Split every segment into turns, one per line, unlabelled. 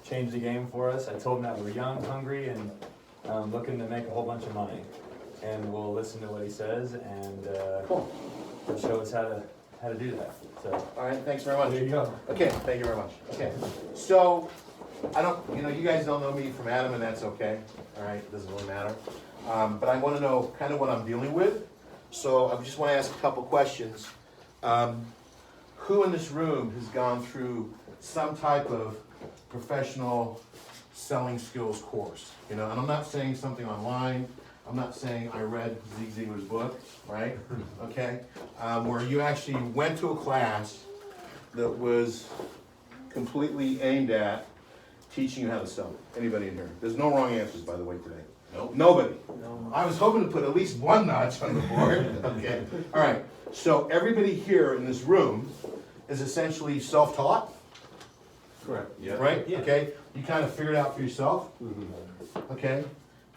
changed the game for us. I told him that we're young, hungry, and looking to make a whole bunch of money. And we'll listen to what he says, and
Cool.
he'll show us how to do that. So,
All right, thanks very much.
there you go.
Okay, thank you very much. Okay, so, you guys don't know me from Adam, and that's okay. All right, it doesn't really matter. But I wanna know kind of what I'm dealing with. So I just wanna ask a couple questions. Who in this room has gone through some type of professional selling skills course? And I'm not saying something online. I'm not saying I read Zig Ziglar's book, right? Okay, where you actually went to a class that was completely aimed at teaching you how to sell. Anybody in here? There's no wrong answers, by the way, today.
Nope.
Nobody. I was hoping to put at least one notch on the board. Okay. All right. So everybody here in this room is essentially self-taught,
Correct. Yeah.
right?
Yeah.
Okay. You kind of figured it out for yourself. Okay.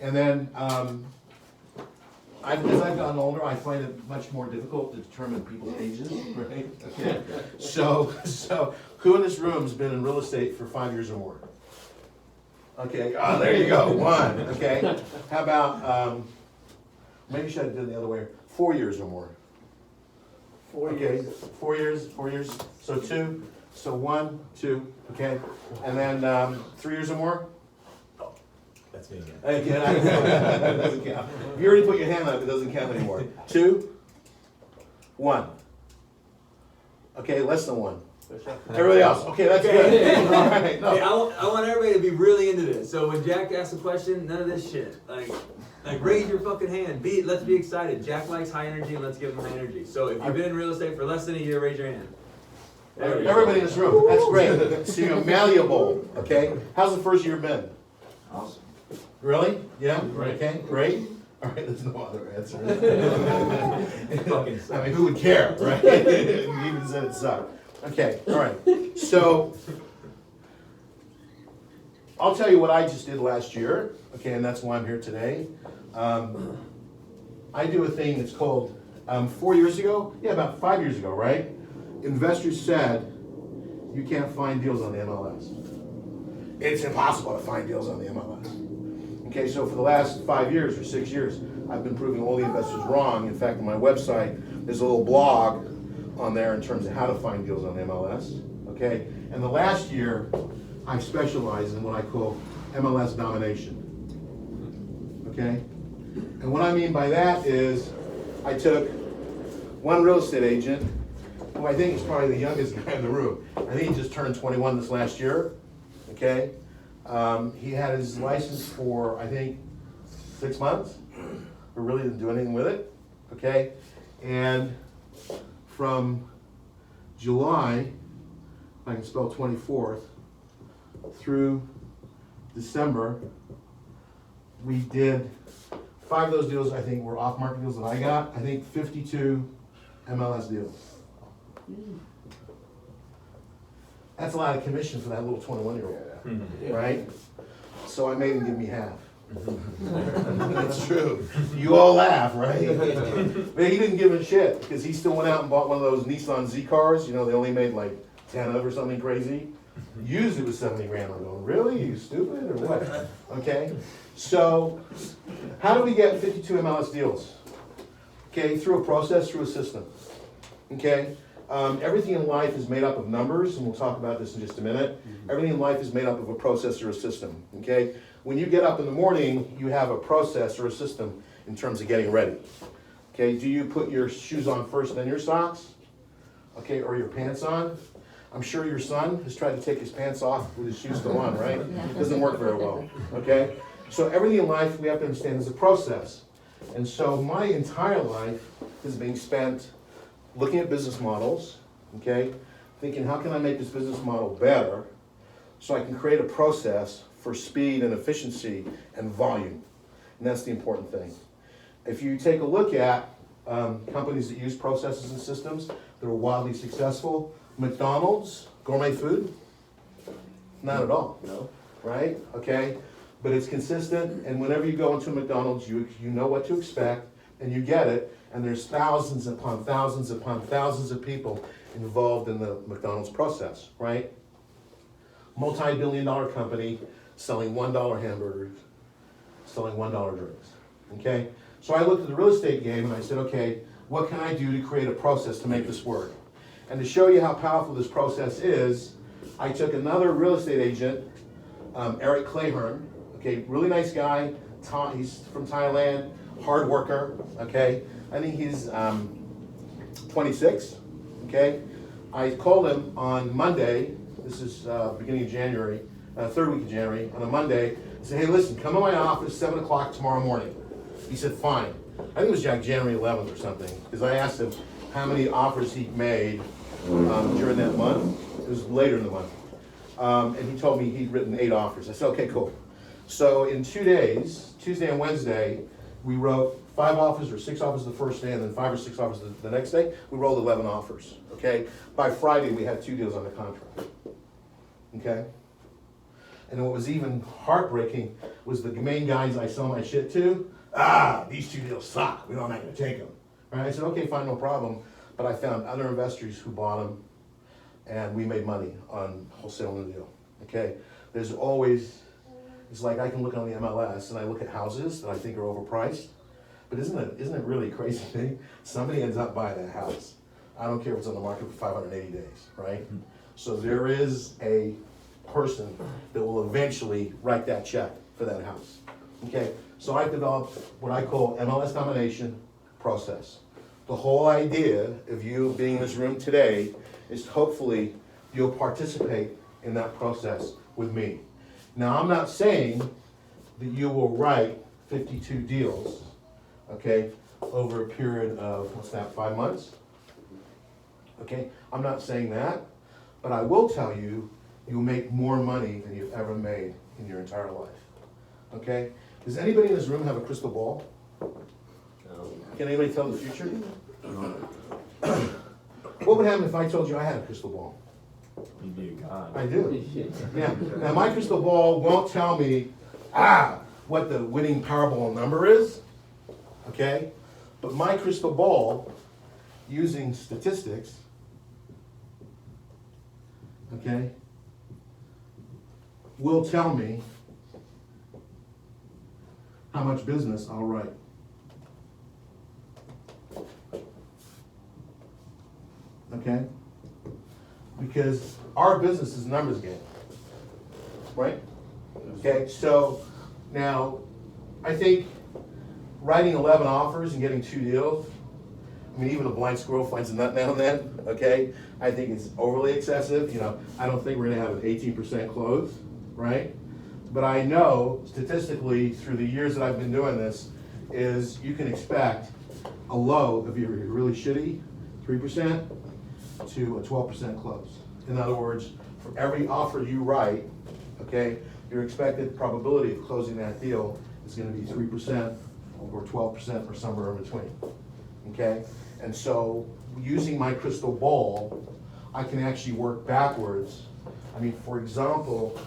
And then as I've gotten older, I find it much more difficult to determine people's ages, right? Okay. So who in this room has been in real estate for 5 years or more? Okay, oh, there you go, one, okay. How about, maybe you should have done it the other way, 4 years or more?
4
Okay,
years.
4 years, 4 years, so two, so 1, 2, okay. And then 3 years or more?
That's me again.
Again, that doesn't count. If you already put your hand up, it doesn't count anymore. 2, 1. Okay, less than 1. Everybody else, okay, that's good. All right, no.
Hey, I want everybody to be really into this. So when Jack asks a question, none of this shit. Like raise your fucking hand. Let's be excited. Jack likes high energy, and let's give him high energy. So if you've been in real estate for less than a year, raise your hand. There we go.
Everybody in this room, that's great. So you're malleable, okay? How's the first year been?
Awesome.
Really? Yeah?
Great.
Okay, great. All right, there's no other answer.
Fucking
I mean, who would care, right? You even said it sucked. Okay, all right. So, I'll tell you what I just did last year, okay, and that's why I'm here today. I do a thing that's called, 4 years ago, yeah, about 5 years ago, right? Investors said, you can't find deals on the MLS. It's impossible to find deals on the MLS. Okay, so for the last 5 years or 6 years, I've been proving all the investors wrong. In fact, on my website, there's a little blog on there in terms of how to find deals on the MLS, okay? And the last year, I specialized in what I call MLS Domination, okay? And what I mean by that is, I took one real estate agent, who I think is probably the youngest guy in the room. I think he just turned 21 this last year, okay? He had his license for, I think, 6 months, but really didn't do anything with it, okay? And from July, if I can spell 24th, through December, we did 5 of those deals, I think, were off-market deals that I got. I think 52 MLS deals. That's a lot of commission for that little 21-year-old, right? So I made him give me half. That's true. You all laugh, right? But he didn't give a shit because he still went out and bought one of those Nissan Z cars. You know, they only made like 10 of or something crazy. Used it was 70 grand. I'm going, really? You stupid or what? Okay. So, how do we get 52 MLS deals? Okay, through a process, through a system. Okay. Everything in life is made up of numbers, and we'll talk about this in just a minute. Everything in life is made up of a process or a system. Okay. When you get up in the morning, you have a process or a system in terms of getting ready. Okay, do you put your shoes on first, then your socks? Okay, or your pants on? I'm sure your son has tried to take his pants off with his shoes still on, right? It doesn't work very well, okay? So everything in life we have to understand is a process. And so my entire life is being spent looking at business models, okay? Thinking, how can I make this business model better so I can create a process for speed and efficiency and volume. And that's the important thing. If you take a look at companies that use processes and systems that are wildly successful, McDonald's, gourmet food? Not at all.
No.
Right? Okay? But it's consistent, and whenever you go into McDonald's, you know what to expect, and you get it, and there's thousands upon thousands upon thousands of people involved in the McDonald's process, right? multi-billion-dollar company selling $1 hamburgers, selling $1 drinks, okay? So I looked at the real estate game and I said, okay, what can I do to create a process to make this work? And to show you how powerful this process is, I took another real estate agent, Eric Clayhern, okay, really nice guy, he's from Thailand, hard worker, okay? I think he's 26, okay? I called him on Monday, this is beginning of January, third week of January, on a Monday, I said, hey, listen, come to my office 7 o'clock tomorrow morning. He said, fine. I think it was like January 11th or something, because I asked him how many offers he made during that month. It was later in the month. And he told me he'd written 8 offers. I said, okay, cool. So in 2 days, Tuesday and Wednesday, we wrote 5 offers or 6 offers the first day, and then 5 or 6 offers the next day. We rolled 11 offers, okay? By Friday, we had 2 deals under contract, okay? And what was even heartbreaking was the main guys I sell my shit to, these 2 deals suck, we're not gonna take them. Right? I said, okay, fine, no problem. But I found other investors who bought them, and we made money on wholesaling the deal, okay? There's always, it's like I can look on the MLS and I look at houses that I think are overpriced, but isn't it really a crazy thing? Somebody ends up buying that house. I don't care if it's on the market for 580 days, right? So there is a person that will eventually write that check for that house, okay? So I've developed what I call MLS Domination process. The whole idea of you being in this room today is hopefully you'll participate in that process with me. Now, I'm not saying that you will write 52 deals, okay, over a period of, 5 months? Okay, I'm not saying that, but I will tell you, you'll make more money than you've ever made in your entire life, okay? Does anybody in this room have a crystal ball? Can anybody tell the future? What would happen if I told you I had a crystal ball?
You'd be a god.
I do. Yeah. Now my crystal ball won't tell me, what the winning Powerball number is, okay? But my crystal ball, using statistics, okay, will tell me how much business I'll write. Okay? Because our business is a numbers game, right? Okay, so now I think writing 11 offers and getting 2 deals, I mean, even a blind squirrel finds a nut now and then, okay? I think it's overly excessive. You know, I don't think we're gonna have an 18% close, right? But I know statistically through the years that I've been doing this is you can expect a low, if you're really shitty, 3% to a 12% close. In other words, for every offer you write, okay, your expected probability of closing that deal is gonna be 3% or 12% or somewhere in between, okay? And so using my crystal ball, I can actually work backwards. I mean, for example,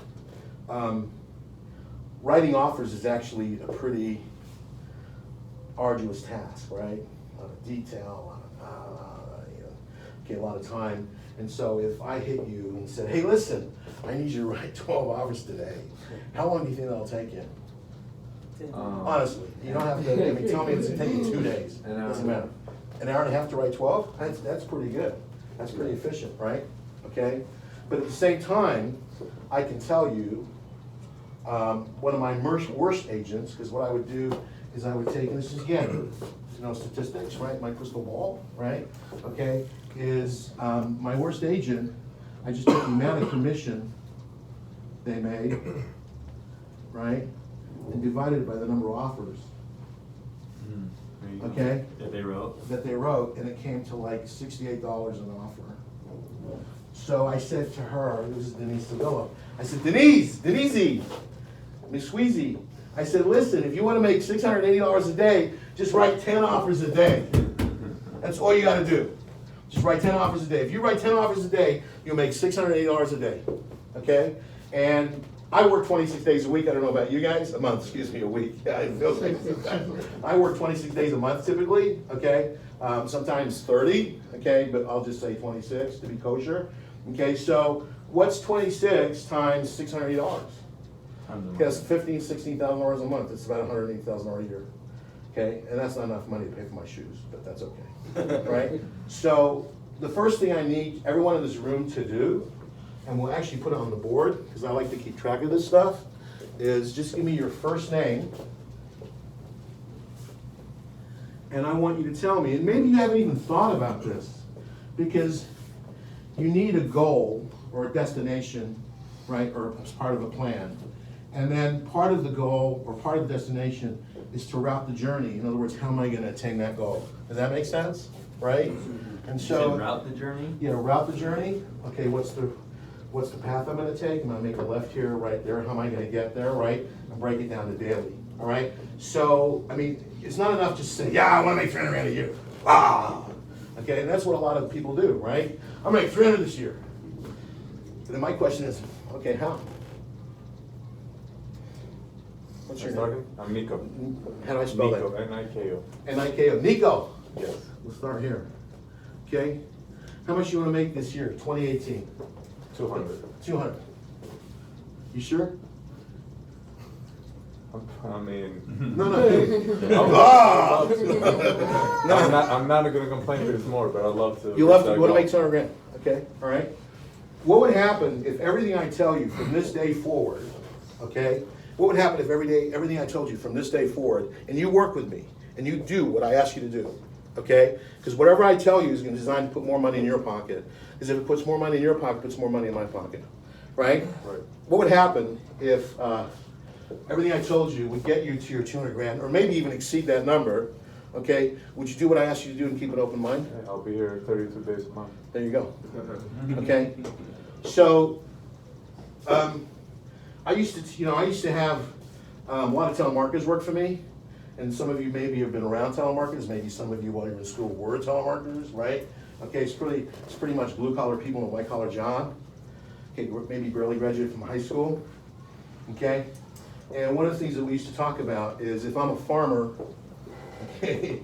writing offers is actually a pretty arduous task, right? A lot of detail, a lot of time. And so if I hit you and said, hey, listen, I need you to write 12 offers today, how long do you think that'll take you? Honestly, you don't have to, I mean, tell me it's gonna take you 2 days, doesn't matter. An hour and a half to write 12, that's pretty good. That's pretty efficient, right? Okay? But at the same time, I can tell you, one of my worst agents, because what I would do is I would take, and this is again, statistics, right? My crystal ball, right? Okay, is my worst agent, I just took the amount of commission they made, right? And divided it by the number of offers. Okay?
That they wrote?
That they wrote, and it came to like $68 an offer. So I said to her, this is Denise Sevilla, I said, Denise, Miss Squeezy, I said, listen, if you want to make $680 a day, just write 10 offers a day. That's all you got to do. Just write 10 offers a day. If you write 10 offers a day, you'll make $680 a day. Okay? And I work 26 days a week. I don't know about you guys. A month, excuse me, a week. Yeah, it feels like I work 26 days a month typically. Okay? Sometimes 30. Okay? But I'll just say 26 to be kosher. Okay? So what's 26 times $680?
Tons of
Because
money.
$16,000 a month, it's about $180,000 a year. Okay, and that's not enough money to pay for my shoes, but that's okay, right? So the first thing I need everyone in this room to do, and we'll actually put it on the board, because I like to keep track of this stuff, is just give me your first name. And I want you to tell me, and maybe you haven't even thought about this, because you need a goal or a destination, right, or as part of a plan. And then part of the goal or part of the destination is to route the journey. In other words, how am I gonna attain that goal? Does that make sense, right? And
You
so.
said route the journey?
Yeah, route the journey. Okay, what's the path I'm gonna take? I'm gonna make a left here, right there. How am I gonna get there, right? And break it down to daily, all right? So, I mean, it's not enough just to say, yeah, I wanna make 300 grand a year. Ah! Okay, and that's what a lot of people do, right? I'm gonna make 300 this year. And then my question is, okay, how? What's your name?
I'm Nico.
How do I spell
Nico,
that?
N-I-K-O.
N-I-K-O. Nico.
Yes.
We'll start here. Okay? How much you wanna make this year, 2018?
200.
200. You sure?
I mean,
No, no. Ah!
I'm not gonna complain if it's more, but I'd love to.
You love to,
reach
you wanna
that
make 200 grand, okay, all right? What would happen if everything I tell you from this day forward, okay? What would happen if everything I told you from this day forward, and you work with me, and you do what I ask you to do, okay? Because whatever I tell you is gonna be designed to put more money in your pocket. Because if it puts more money in your pocket, it puts more money in my pocket, right?
Right.
What would happen if everything I told you would get you to your 200 grand, or maybe even exceed that number, okay? Would you do what I asked you to do and keep an open mind?
Yeah, I'll be here 32 days a month.
There you go. Okay? So, I used to have a lot of telemarketers work for me, and some of you maybe have been around telemarketers, maybe some of you while you were in school were telemarketers, right? Okay, it's pretty much blue collar people and white collar job. Okay, maybe barely graduated from high school, okay? And one of the things that we used to talk about is if I'm a farmer, okay,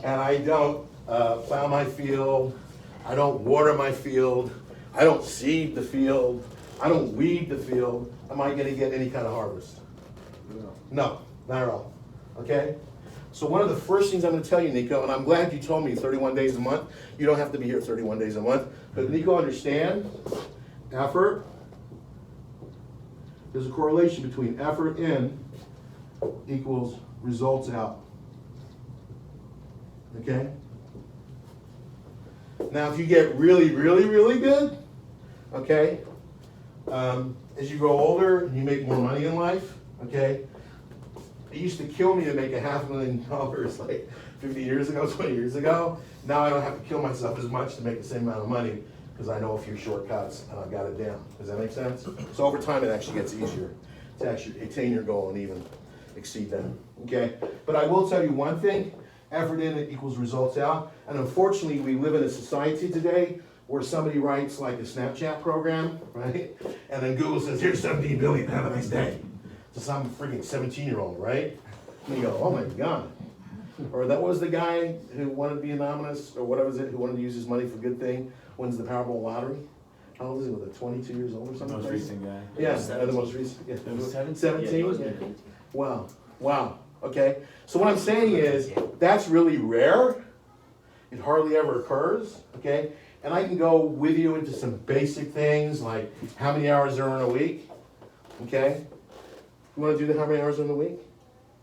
and I don't plow my field, I don't water my field, I don't seed the field, I don't weed the field, am I gonna get any kind of harvest? No, not at all, okay? So one of the first things I'm gonna tell you, Nico, and I'm glad you told me 31 days a month, you don't have to be here 31 days a month, but Nico, understand, effort, there's a correlation between effort in equals results out, okay? Now, if you get really, really, really good, okay, as you grow older and you make more money in life, okay, it used to kill me to make $500,000 like 50 years ago, 20 years ago. Now I don't have to kill myself as much to make the same amount of money because I know a few shortcuts and I've got it down. Does that make sense? So over time, it actually gets easier to actually attain your goal and even exceed them, okay? But I will tell you one thing, effort in it equals results out. And unfortunately, we live in a society today where somebody writes like a Snapchat program, right? And then Google says, here's 17 billion, have a nice day. To some freaking 17-year-old, right? And you go, oh my God. Or that was the guy who wanted to be anonymous, or whatever was it, who wanted to use his money for good thing, wins the Powerball lottery. How old is he, was it 22 years old or something?
Most
crazy?
recent guy.
Yeah, the most recent, yeah.
It was 17?
17?
Yeah, it was
Yeah.
18.
Wow, wow, okay. So what I'm saying is, that's really rare. It hardly ever occurs, okay? And I can go with you into some basic things, like how many hours are in a week, okay? You wanna do the how many hours in a week?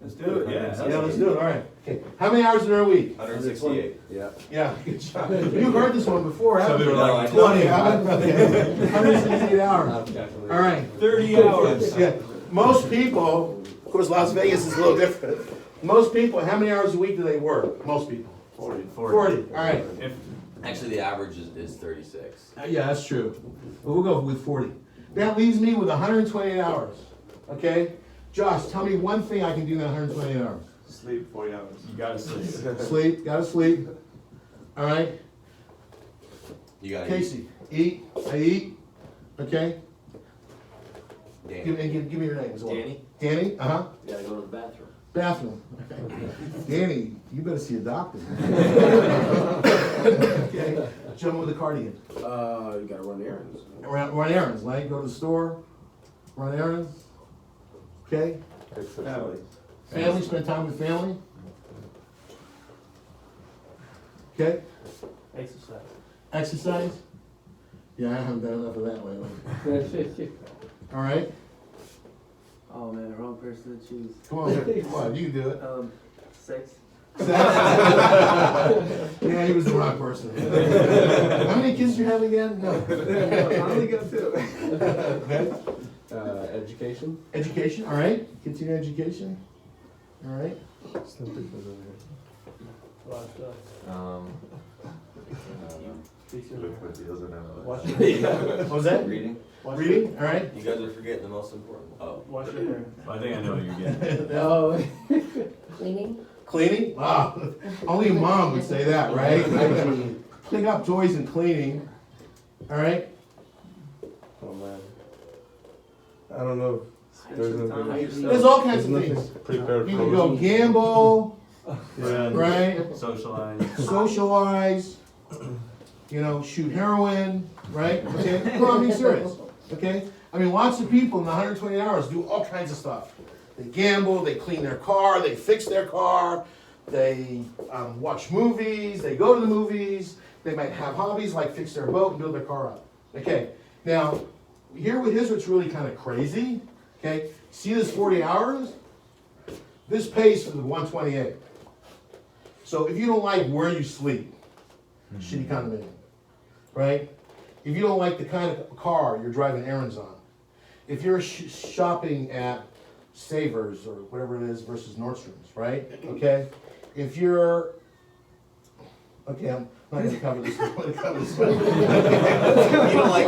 Let's do it, yeah.
Yeah, let's do it, all right. Okay, how many hours in a week?
168.
Yeah.
Yeah, good job. You heard this one before, haven't you?
No, I know.
20, haven't? Okay. 168 hours. All right.
30 hours.
Yeah, most people, of course, Las Vegas is a little different. Most people, how many hours a week do they work? Most people.
40.
40, all right.
If,
Actually, the average is 36.
Yeah, that's true. But we'll go with 40. That leaves me with 128 hours, okay? Josh, tell me one thing I can do in that 128 hours.
Sleep 40 hours.
you gotta sleep.
Sleep, gotta sleep. All right?
You gotta
Casey, eat, I eat, okay?
eat.
Give
Danny.
me your name as well.
Danny?
Danny, uh-huh.
You gotta go to the bathroom.
Bathroom. Danny, you better see a doctor. Okay, gentleman with the cardigan.
You gotta run errands.
Run errands, right? Go to the store, run errands. Okay,
Exercise.
family, spend time with family. Okay,
Exercise.
exercise. Yeah, I haven't done enough of that lately. All right,
Oh man, the wrong person to choose.
come on, you can do it.
Sex.
Yeah, he was the wrong person. How many kids do you have again? No.
I only got two.
Okay.
Education.
Education, all right. Continue education. All right.
A lot of stuff. Fix your hair. Wash your hair.
What was that?
Reading.
Wash
Reading, all right.
You guys are forgetting the most important. Oh.
Wash your hair.
I think I know what you're getting.
Oh.
Cleaning?
Cleaning? Wow. Only a mom would say that, right? Clean up toys and cleaning. All right.
Oh man. I don't know. There's nothing.
There's all kinds of
There's
things.
nothing prepared
You
for
can go
us.
gamble,
Yeah.
right?
Socialize.
Socialize, shoot heroin, right? Okay, no, I'm being serious, okay? I mean, lots of people in the 120 hours do all kinds of stuff. They gamble, they clean their car, they fix their car, they watch movies, they go to the movies, they might have hobbies like fix their boat and build their car up. Okay, now, here's what's really kind of crazy, okay? See this 40 hours? This pays for the 128. So if you don't like where you sleep, shitty condominium, right? If you don't like the kind of car you're driving errands on, if you're shopping at Savers or whatever it is versus Nordstrom's, right? Okay? If you're, okay, I'm not gonna cover this, I'm gonna cover this.
You don't like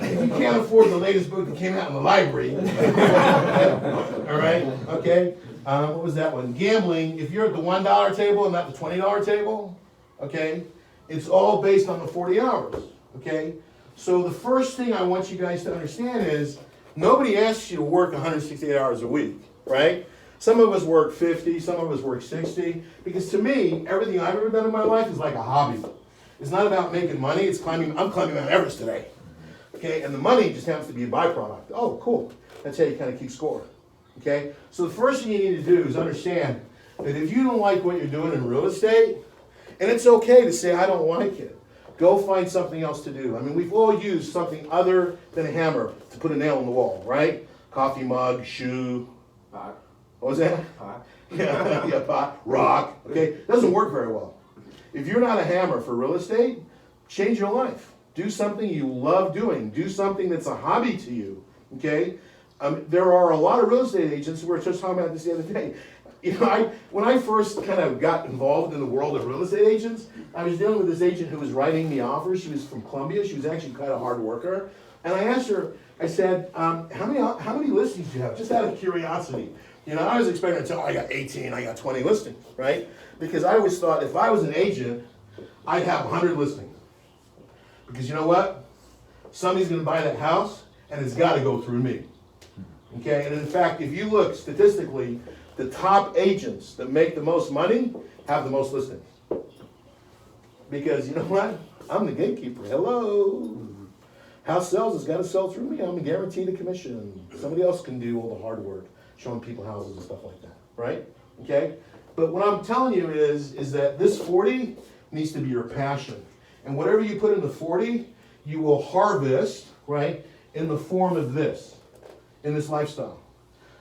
If you can't afford the latest book that came out in the library, all right, okay? What was that one? Gambling, if you're at the $1 table and not the $20 table, okay? It's all based on the 40 hours, okay? So the first thing I want you guys to understand is, nobody asks you to work 168 hours a week, right? Some of us work 50, some of us work 60, because to me, everything I've ever done in my life is like a hobby. It's not about making money, it's climbing, I'm climbing Mount Everest today, okay? And the money just happens to be a byproduct. Oh, cool, that's how you kind of keep score, okay? So the first thing you need to do is understand that if you don't like what you're doing in real estate, and it's okay to say, I don't like it, go find something else to do. I mean, we've all used something other than a hammer to put a nail in the wall, right? Coffee mug, shoe.
Pot.
What was that?
Pot.
Yeah, pot, rock, okay? Doesn't work very well. If you're not a hammer for real estate, change your life. Do something you love doing. Do something that's a hobby to you, okay? There are a lot of real estate agents, we were just talking about this the other day. When I first kind of got involved in the world of real estate agents, I was dealing with this agent who was writing me offers. She was from Columbia. She was actually quite a hard worker. And I asked her, I said, how many listings do you have? Just out of curiosity. I was expecting to tell, I got 18, I got 20 listings, right? Because I always thought if I was an agent, I'd have 100 listings. Because you know what? Somebody's going to buy that house, and it's got to go through me. Okay, and in fact, if you look statistically, the top agents that make the most money have the most listings. Because you know what? I'm the gatekeeper. Hello. House sells has got to sell through me. I'm guaranteed a commission. Somebody else can do all the hard work, showing people houses and stuff like that, right? Okay? But what I'm telling you is that this 40 needs to be your passion. And whatever you put in the 40, you will harvest, right, in the form of this, in this lifestyle.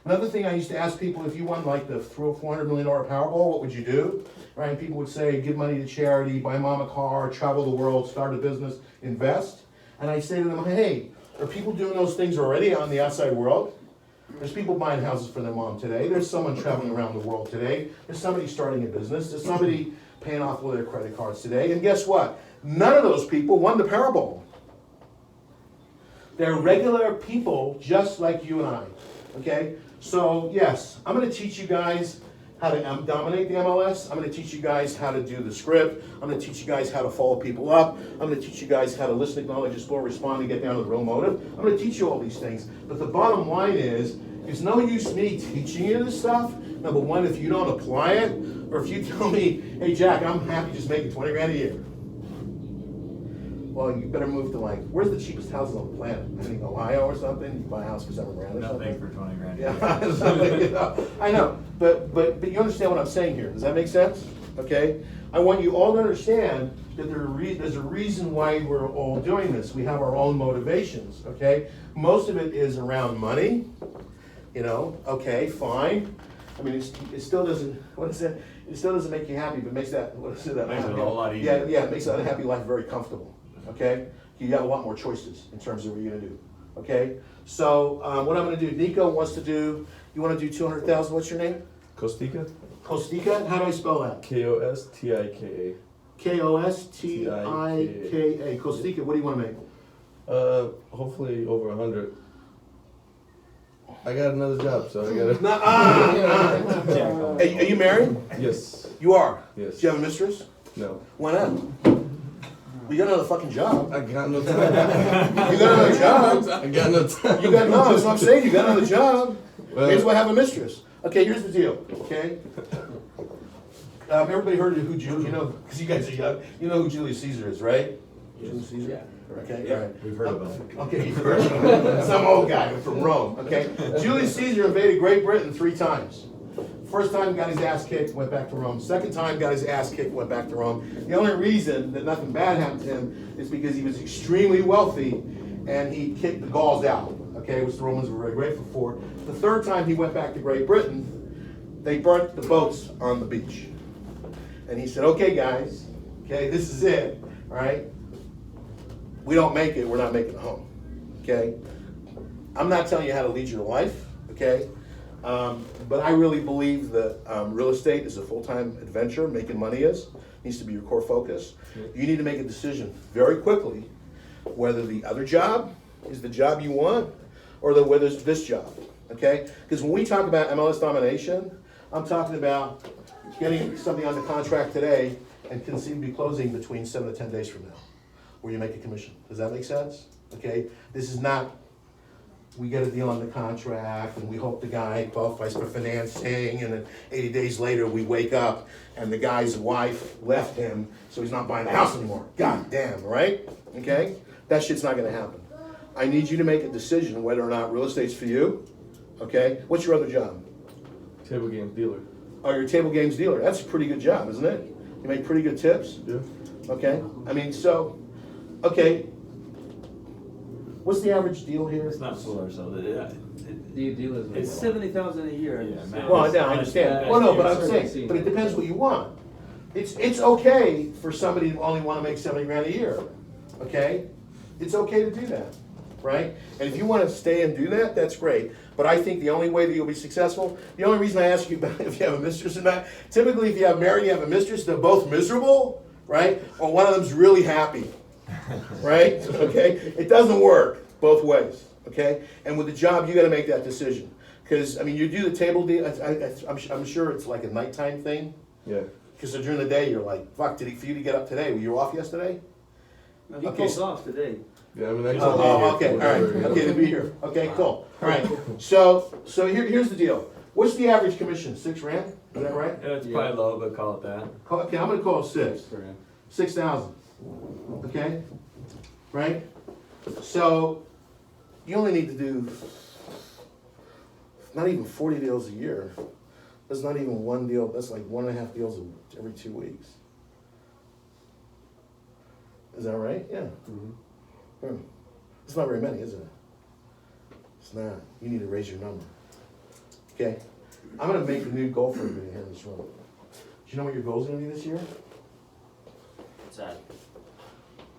Another thing I used to ask people, if you won like the $400 million Powerball, what would you do? Right? And people would say, give money to charity, buy mom a car, travel the world, start a business, invest. And I say to them, hey, are people doing those things already out in the outside world? There's people buying houses for their mom today. There's someone traveling around the world today. There's somebody starting a business. There's somebody paying off all their credit cards today. And guess what? None of those people won the Powerball. They're regular people just like you and I. Okay? So, yes, I'm going to teach you guys how to dominate the MLS. I'm going to teach you guys how to do the script. I'm going to teach you guys how to follow people up. I'm going to teach you guys how to listen, acknowledge, explore, respond, and get down to the real motive. I'm going to teach you all these things. But the bottom line is It's no use me teaching you this stuff. Number one, if you don't apply it, or if you tell me, hey Jack, I'm happy just making 20 grand a year. Well, you better move to like, where's the cheapest houses on the planet? I think Ohio or something, you buy a house for 7 grand or something.
Nothing for 20 grand.
Yeah, something, you know. I know, but you understand what I'm saying here. Does that make sense? Okay? I want you all to understand that there's a reason why we're all doing this. We have our own motivations, okay? Most of it is around money, you know, okay, fine. I mean, it still doesn't, what is it? It still doesn't make you happy, but makes that, what is it?
Makes it a whole lot easier.
Yeah, it makes that happy life very comfortable, okay? You have a lot more choices in terms of what you're gonna do, okay? So, what I'm gonna do, Nico wants to do, you wanna do 200,000, what's your name?
Costica?
Kostika, how do I spell that?
Kostika.
Kostika, Kostika, what do you wanna make?
Hopefully over 100. I got another job, so I gotta.
Are you married?
Yes.
You are?
Yes.
Do you have a mistress?
No.
Why not? You got another fucking job.
I got no time.
You got another job.
I got no time.
You got, no, that's what I'm saying, you got another job.
Well-
May as well have a mistress. Okay, here's the deal, okay? Everybody heard of who Julius, you know, because you guys are young, you know who Julius Caesar is, right? Julius Caesar?
Yeah.
Okay,
Yeah,
all right.
We've heard about it.
Okay, you've heard of him. Some old guy from Rome, okay? Julius Caesar invaded Great Britain 3 times. First time got his ass kicked, went back to Rome. Second time got his ass kicked, went back to Rome. The only reason that nothing bad happened to him is because he was extremely wealthy and he kicked the Gauls out, okay, which the Romans were very grateful for. The third time he went back to Great Britain, they burnt the boats on the beach. And he said, okay guys, okay, this is it, all right? We don't make it, we're not making it home, okay? I'm not telling you how to lead your life, okay? But I really believe that real estate is a full-time adventure, making money needs to be your core focus. You need to make a decision very quickly whether the other job is the job you want or whether it's this job, okay? Because when we talk about MLS domination, I'm talking about getting something under contract today and conceivably closing between 7 to 10 days from now, where you make a commission. Does that make sense? Okay? This is not, we get a deal on the contract and we hope the guy qualifies for financing and then 80 days later we wake up and the guy's wife left him so he's not buying the house anymore. God damn, right? Okay? That shit's not gonna happen. I need you to make a decision whether or not real estate's for you. Okay? What's your other job?
Table games dealer.
Oh, you're a table games dealer. That's a pretty good job, isn't it? You make pretty good tips.
Yeah.
Okay? I mean, so, okay. What's the average deal here?
It's not solar, so
The deal is.
It's
70,000 a year.
Yeah, man.
Well, yeah, I understand. Well, no, but I'm saying, but it depends what you want. It's okay for somebody to only want to make 70 grand a year, okay? It's okay to do that, right? And if you want to stay and do that, that's great. But I think the only way that you'll be successful, the only reason I ask you about if you have a mistress or not, typically if you have married, you have a mistress, they're both miserable, right? Or one of them's really happy, right? Okay? It doesn't work both ways, okay? And with the job, you got to make that decision. Because, I mean, you do the table deal, I'm sure it's like a nighttime thing.
Yeah.
Because during the day, you're like, fuck, for you to get up today? Were you off yesterday?
No, he
Okay,
calls
so-
off today.
Yeah, I mean, I
Oh, okay, all right, okay, to be here. Okay, cool. All right, so here's the deal. What's the average commission? 6 grand? Is that right?
Yeah, it's probably low, but call it that.
Okay, I'm gonna call it 6. 6,000. Okay? Right? So, you only need to do not even 40 deals a year. That's not even one deal, that's like 1.5 deals every 2 weeks. Is that right? Yeah. It's not very many, is it? It's not. You need to raise your number. Okay? I'm gonna make a new goal for everybody here in this room. Do you know what your goal's gonna be this year?
What's that?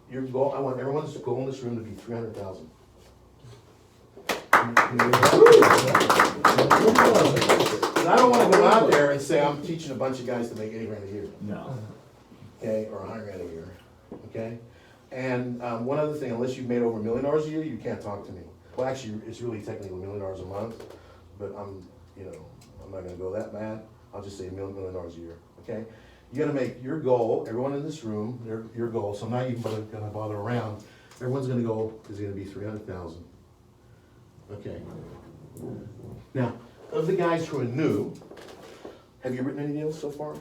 Your goal, I want everyone's goal in this room to be 300,000. I don't wanna go out there and say I'm teaching a bunch of guys to make 80 grand a year.
No.
Okay, or 100 grand a year, okay? And one other thing, unless you've made over $1 million a year, you can't talk to me. Well, actually, it's really technically $1 million a month, but I'm not gonna go that bad. I'll just say $1 million a year, okay? You gotta make your goal, everyone in this room, your goal, so I'm not even gonna bother around. Everyone's gonna go is gonna be 300,000. Okay. Now, of the guys who are new, have you written any deals so far?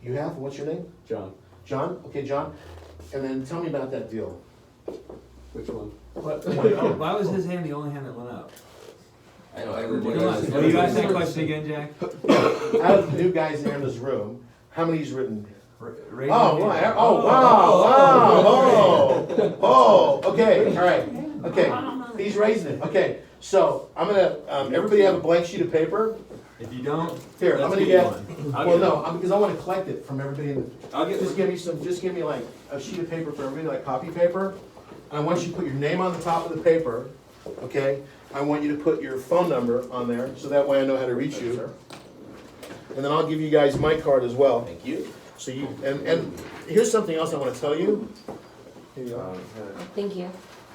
You have? What's your name?
John,
John? Okay, John. And then tell me about that deal.
which one?
Why was his hand the only hand that went up?
I know,
Come on, will you ask that question again, Jack?
Out of the new guys there in this room, how many's written?
Raise
Oh,
your
wow,
hand.
oh, okay, all right, okay. He's raising it, okay. So I'm gonna, everybody have a blank sheet of paper?
If you don't,
Here, I'm
let's
gonna
get
get,
one. I'll
well,
get
no,
one.
because I wanna collect it from everybody in the,
I'll get
just
one.
give me some, just give me like a sheet of paper for everybody, like copy paper. And I want you to put your name on the top of the paper, okay? I want you to put your phone number on there, so that way I know how to reach you. And then I'll give you guys my card as well.
Thank you.
So you, and here's something else I wanna tell you. Here you go.
Thank you.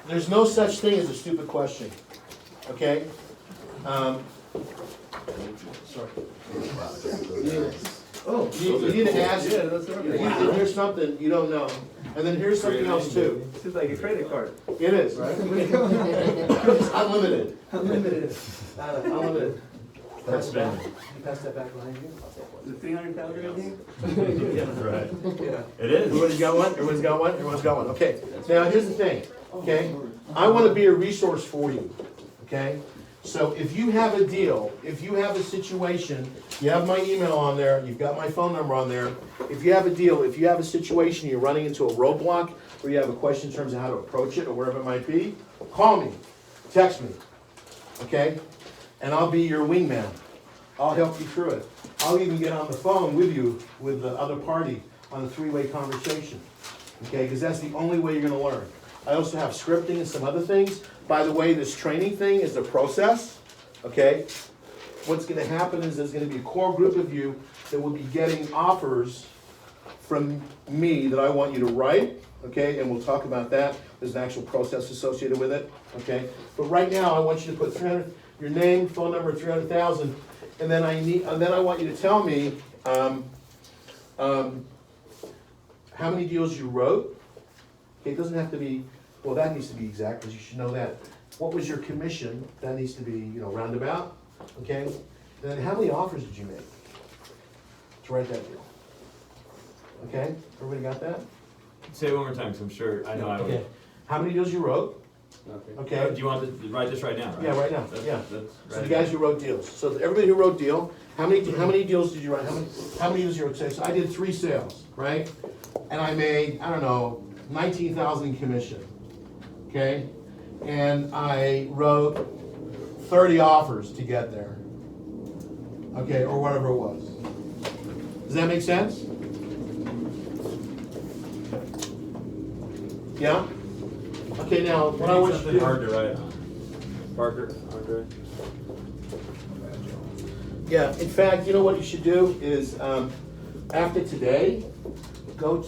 There's no such thing as a stupid question, okay? Sorry.
Oh,
You need to ask,
Yeah, that's right.
if there's something you don't know. And then here's something else too.
This is like a credit card.
It is, right? It's unlimited.
Unlimited.
Unlimited. Pass it back. You pass that back behind you?
The 300,000 in here?
Right.
Yeah.
It is.
Everybody's got one? Everyone's got one? Everyone's got one, okay. Now, here's the thing, okay? I wanna be a resource for you, okay? So if you have a deal, if you have a situation, you have my email on there, you've got my phone number on there. If you have a deal, if you have a situation, you're running into a roadblock, or you have a question in terms of how to approach it, or wherever it might be, call me, text me, okay? And I'll be your wingman. I'll help you through it. I'll even get on the phone with you, with the other party, on a three-way conversation, okay? Because that's the only way you're gonna learn. I also have scripting and some other things. By the way, this training thing is a process, okay? What's gonna happen is there's gonna be a core group of you that will be getting offers from me that I want you to write, okay? And we'll talk about that. There's an actual process associated with it, okay? But right now, I want you to put 300, your name, phone number, 300,000, and then I want you to tell me how many deals you wrote. Okay, it doesn't have to be, well, that needs to be exact, because you should know that. What was your commission? That needs to be, roundabout, okay? And then how many offers did you make to write that deal? Okay, everybody got that?
Say it one more time, because I'm sure I know I
Okay.
would.
How many deals you wrote?
Okay.
Okay?
Do you want to write this right now? Right?
Yeah, right now,
That's-
yeah.
that's
So
right
the guys who wrote deals. So everybody who wrote deal, how many deals did you write? How many deals did you write? So I did 3 sales, right? And I made, I don't know, 19,000 in commission, okay? And I wrote 30 offers to get there, okay, or whatever it was. Does that make sense? Yeah? Okay, now, what I want you to
Something
do.
hard to write on. Parker, Andre.
Yeah, in fact, you know what you should do is, after today,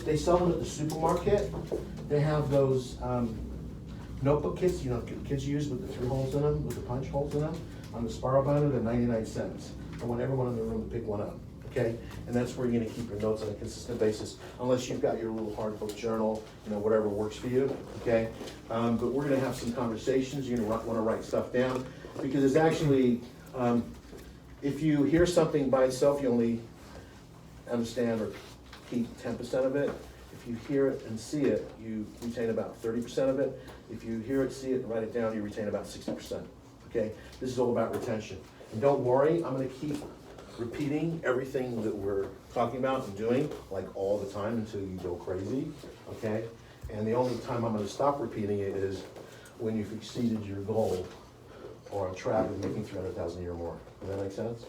they sell them at the supermarket. They have those notebook kits, kids use with the 3 holes in them, with the punch holes in them, on the spiral binder, they're 99 cents. I want everyone in the room to pick one up, okay? And that's where you're gonna keep your notes on a consistent basis, unless you've got your little hard book journal, whatever works for you, okay? But we're gonna have some conversations, you're gonna wanna write stuff down, because it's actually, if you hear something by itself, you only understand or keep 10% of it. If you hear it and see it, you retain about 30% of it. If you hear it, see it, and write it down, you retain about 60%, okay? This is all about retention. And don't worry, I'm gonna keep repeating everything that we're talking about and doing, like all the time until you go crazy, okay? And the only time I'm gonna stop repeating it is when you've exceeded your goal or on track of making 300,000 a year more. Does that make sense?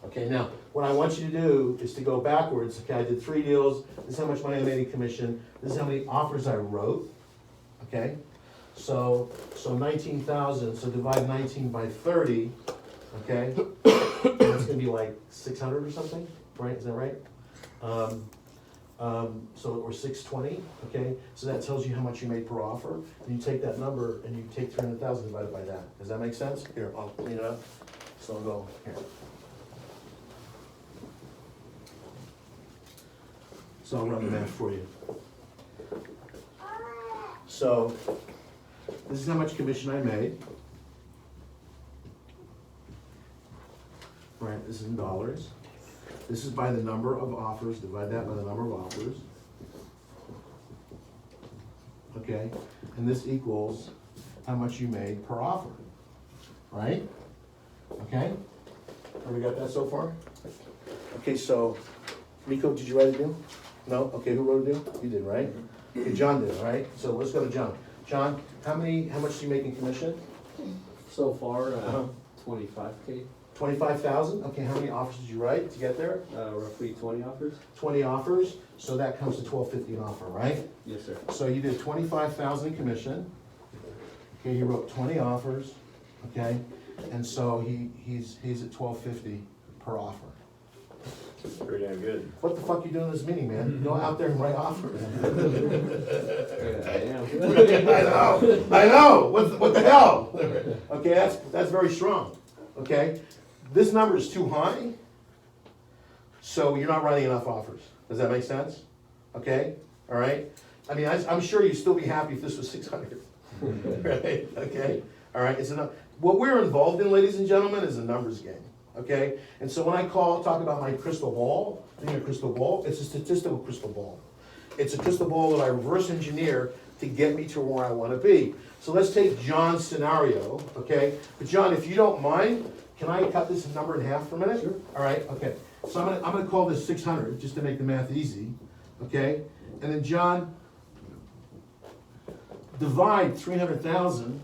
Okay, now, what I want you to do is to go backwards. Okay, I did 3 deals. This is how much money I made in commission. This is how many offers I wrote. Okay, so 19,000. So divide 19 by 30. Okay, and that's gonna be like 600 or something, right? Is that right? Or 620. Okay, so that tells you how much you made per offer. And you take that number and you take 300,000 divided by that. Does that make sense? Here, I'll clean it up. So I'll go here. So I'll run the math for you. So, this is how much commission I made. right, this is in dollars. This is by the number of offers, divide that by the number of offers. Okay, and this equals how much you made per offer, right? Okay, everybody got that so far? Okay, so, Miko, did you write a deal? No? Okay, who wrote a deal? You did, right? Okay, John did, right? So let's go to John. John, how much do you make in commission?
So far,
Uh-huh.
25K,
25,000? Okay, how many offers did you write to get there?
roughly 20 offers.
20 offers, so that comes to $12.50 an offer, right?
Yes, sir.
So you did 25,000 in commission. Okay, he wrote 20 offers, okay? And so he's at $12.50 per offer.
Pretty damn good.
What the fuck you doing in this meeting, man? Go out there and write offers.
Yeah, I am.
I know, what the hell? Okay, that's very strong, okay? This number is too high, so you're not writing enough offers. Does that make sense? Okay, all right? I mean, I'm sure you'd still be happy if this was 600. Right, okay, all right, it's enough. What we're involved in, ladies and gentlemen, is a numbers game, okay? And so when I talk about my crystal ball, being a crystal ball, it's a statistical crystal ball. It's a crystal ball that I reverse engineer to get me to where I want to be. So let's take John's scenario, okay? But John, if you don't mind, can I cut this number in half for a minute?
Sure.
All right, okay. So I'm gonna call this 600, just to make the math easy, okay? And then John, divide 300,000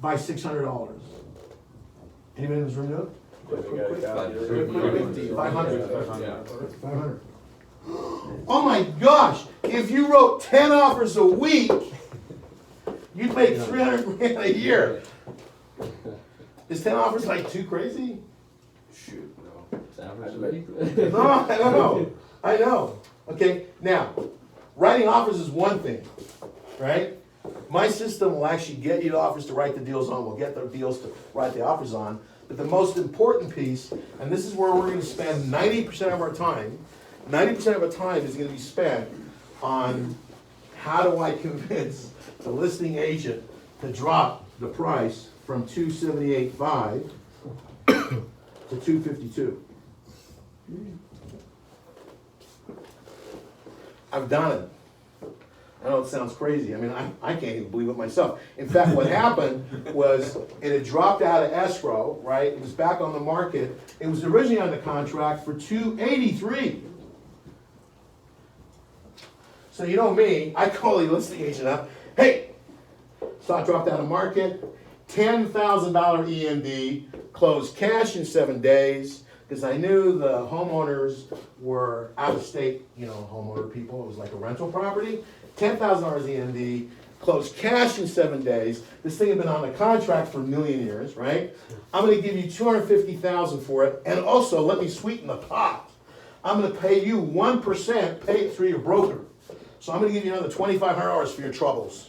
by $600. Anybody in this room do it?
We got a calculator.
Quick. 500.
Yeah.
500. Oh my gosh, if you wrote 10 offers a week, you'd make 300 grand a year. Is 10 offers like too crazy?
Shoot, no. It's average already.
No, I know. Okay, now, writing offers is one thing, right? My system will actually get you the offers to write the deals on. We'll get the deals to write the offers on. But the most important piece, and this is where we're going to spend 90% of our time, 90% of our time is going to be spent on how do I convince the listing agent to drop the price from $278.5 to $252. I've done it. I know it sounds crazy. I mean, I can't even believe it myself. In fact, what happened was it had dropped out of escrow, right? It was back on the market. It was originally on the contract for $283. So you know me, I call the listing agent up. Hey, stock dropped out of market. $10,000 EMD, closed cash in 7 days, because I knew the homeowners were out of state, you know, homeowner people. It was like a rental property. $10,000 EMD, closed cash in 7 days. This thing had been on the contract for a million years, right? I'm going to give you $250,000 for it, and also let me sweeten the pot. I'm going to pay you 1%, pay it through your broker. So I'm going to give you another $2,500 for your troubles.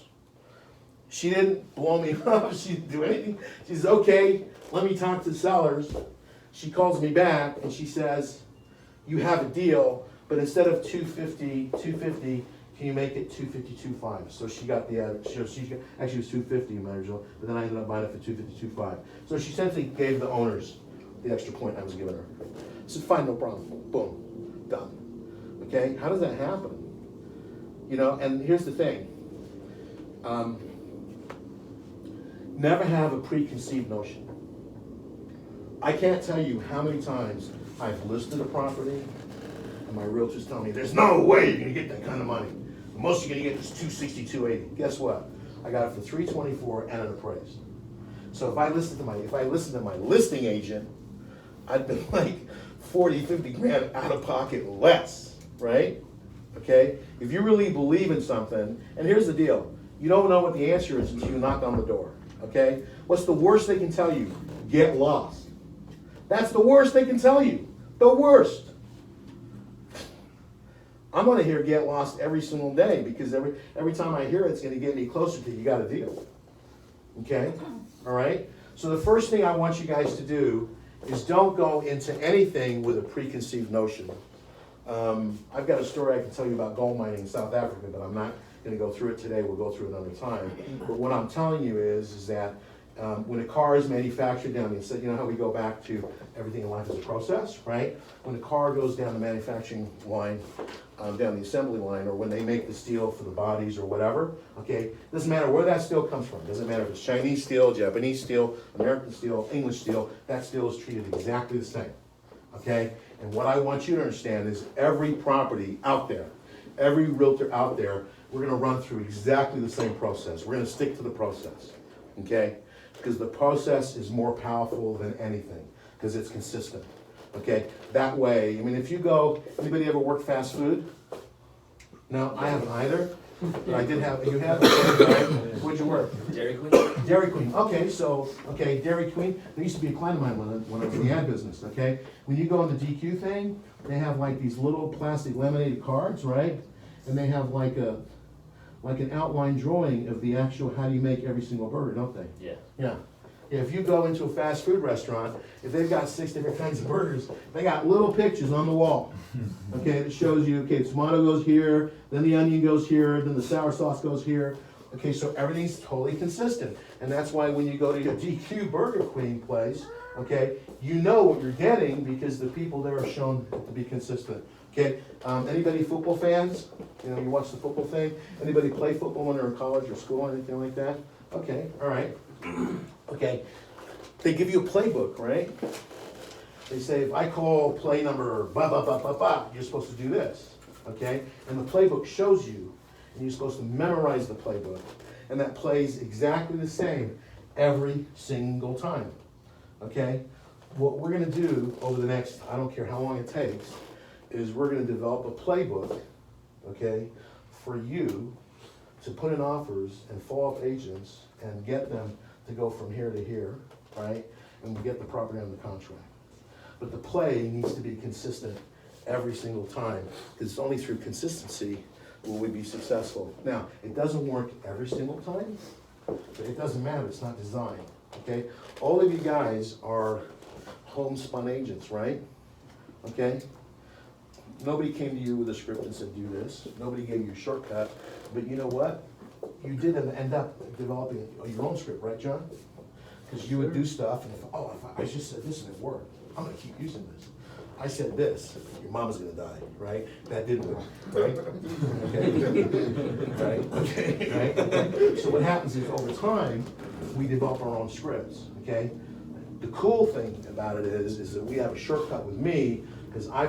She didn't blow me up. She didn't do anything. She says, okay, let me talk to the sellers. She calls me back and she says, you have a deal, but instead of $250, can you make it $252.5? So she got the, actually it was $250 in my original, but then I ended up buying it for $252.5. So she essentially gave the owners the extra point I was giving her. I said, fine, no problem. Boom, done. Okay, how does that happen? You know, and here's the thing. Never have a preconceived notion. I can't tell you how many times I've listed a property and my realtors tell me, there's no way you're gonna get that kind of money. The most you're gonna get is $260, $280. Guess what? I got it for $324 and an appraised. So if I listened to my listing agent, I'd been like 40, 50 grand out of pocket less, right? Okay? If you really believe in something, and here's the deal, you don't know what the answer is until you knock on the door, okay? What's the worst they can tell you? Get lost. That's the worst they can tell you. The worst. I'm gonna hear get lost every single day because every time I hear it, it's gonna get me closer to you got a deal. Okay? All right? So the first thing I want you guys to do is don't go into anything with a preconceived notion. I've got a story I can tell you about gold mining in South Africa, but I'm not going to go through it today. We'll go through it another time. But what I'm telling you is that When a car is manufactured down, you know how we go back to everything in life is a process, right? When a car goes down the manufacturing line, down the assembly line, or when they make the steel for the bodies or whatever, okay? Doesn't matter where that steel comes from. Doesn't matter if it's Chinese steel, Japanese steel, American steel, English steel, that steel is treated exactly the same, okay? And what I want you to understand is every property out there, every realtor out there, we're gonna run through exactly the same process. We're gonna stick to the process, okay? Because the process is more powerful than anything, because it's consistent, okay? That way, I mean, if you go, anybody ever worked fast food? No, I haven't either, but I did have, you have, right? Where'd you work?
Dairy Queen?
Dairy Queen, okay, so, okay, Dairy Queen, there used to be a client of mine when I was in the ad business, okay? When you go on the DQ thing, they have like these little plastic laminated cards, right? And they have like an outline drawing of the actual, how do you make every single burger, don't they?
Yeah.
Yeah. If you go into a fast food restaurant, if they've got 6 different kinds of burgers, they got little pictures on the wall. Okay, that shows you, okay, the tomato goes here, then the onion goes here, then the sour sauce goes here. Okay, so everything's totally consistent. And that's why when you go to your DQ Burger Queen place, okay, you know what you're getting because the people there are shown to be consistent. Okay, anybody football fans? You know, you watch the football thing? Anybody play football when they're in college or school or anything like that? Okay, all right. Okay, they give you a playbook, right? They say, if I call play number ba ba ba ba ba, you're supposed to do this, okay? And the playbook shows you, and you're supposed to memorize the playbook. And that plays exactly the same every single time, okay? What we're gonna do over the next, I don't care how long it takes, is we're gonna develop a playbook, okay, for you to put in offers and follow-up agents and get them to go from here to here, right? And we get the property under contract. But the play needs to be consistent every single time, because it's only through consistency will we be successful. Now, it doesn't work every single time, but it doesn't matter, it's not designed, okay? All of you guys are homespun agents, right? Okay? Nobody came to you with a script and said, do this. Nobody gave you a shortcut, but you know what? You did end up developing your own script, right, John? Because you would do stuff, and if I just said this and it worked, I'm gonna keep using this. I said this, your mama's gonna die, right? That didn't work, right? Okay, right, okay, right? So what happens is, over time, we develop our own scripts, okay? The cool thing about it is that we have a shortcut with me, because I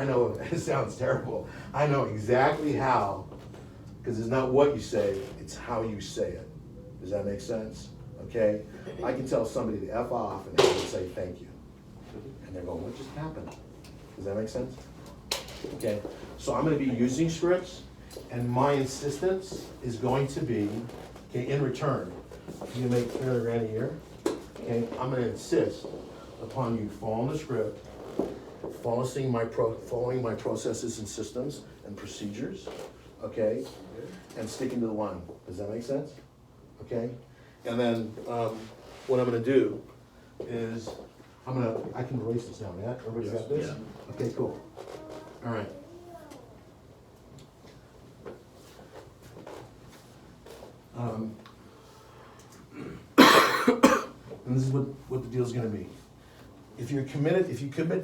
know, it sounds terrible, I know exactly how, because it's not what you say, it's how you say it. Does that make sense? Okay? I can tell somebody to F off and they can say thank you. And they're going, what just happened? Does that make sense? Okay, so I'm gonna be using scripts, and my insistence is going to be, okay, in return, you make $300,000 a year, okay, I'm gonna insist upon you following the script, following my processes and systems and procedures, okay, and sticking to the line. Does that make sense? Okay, and then what I'm gonna do is I can erase this now, yeah? Everybody's got this?
Yeah.
Okay, cool. All right. And this is what the deal's gonna be. If you commit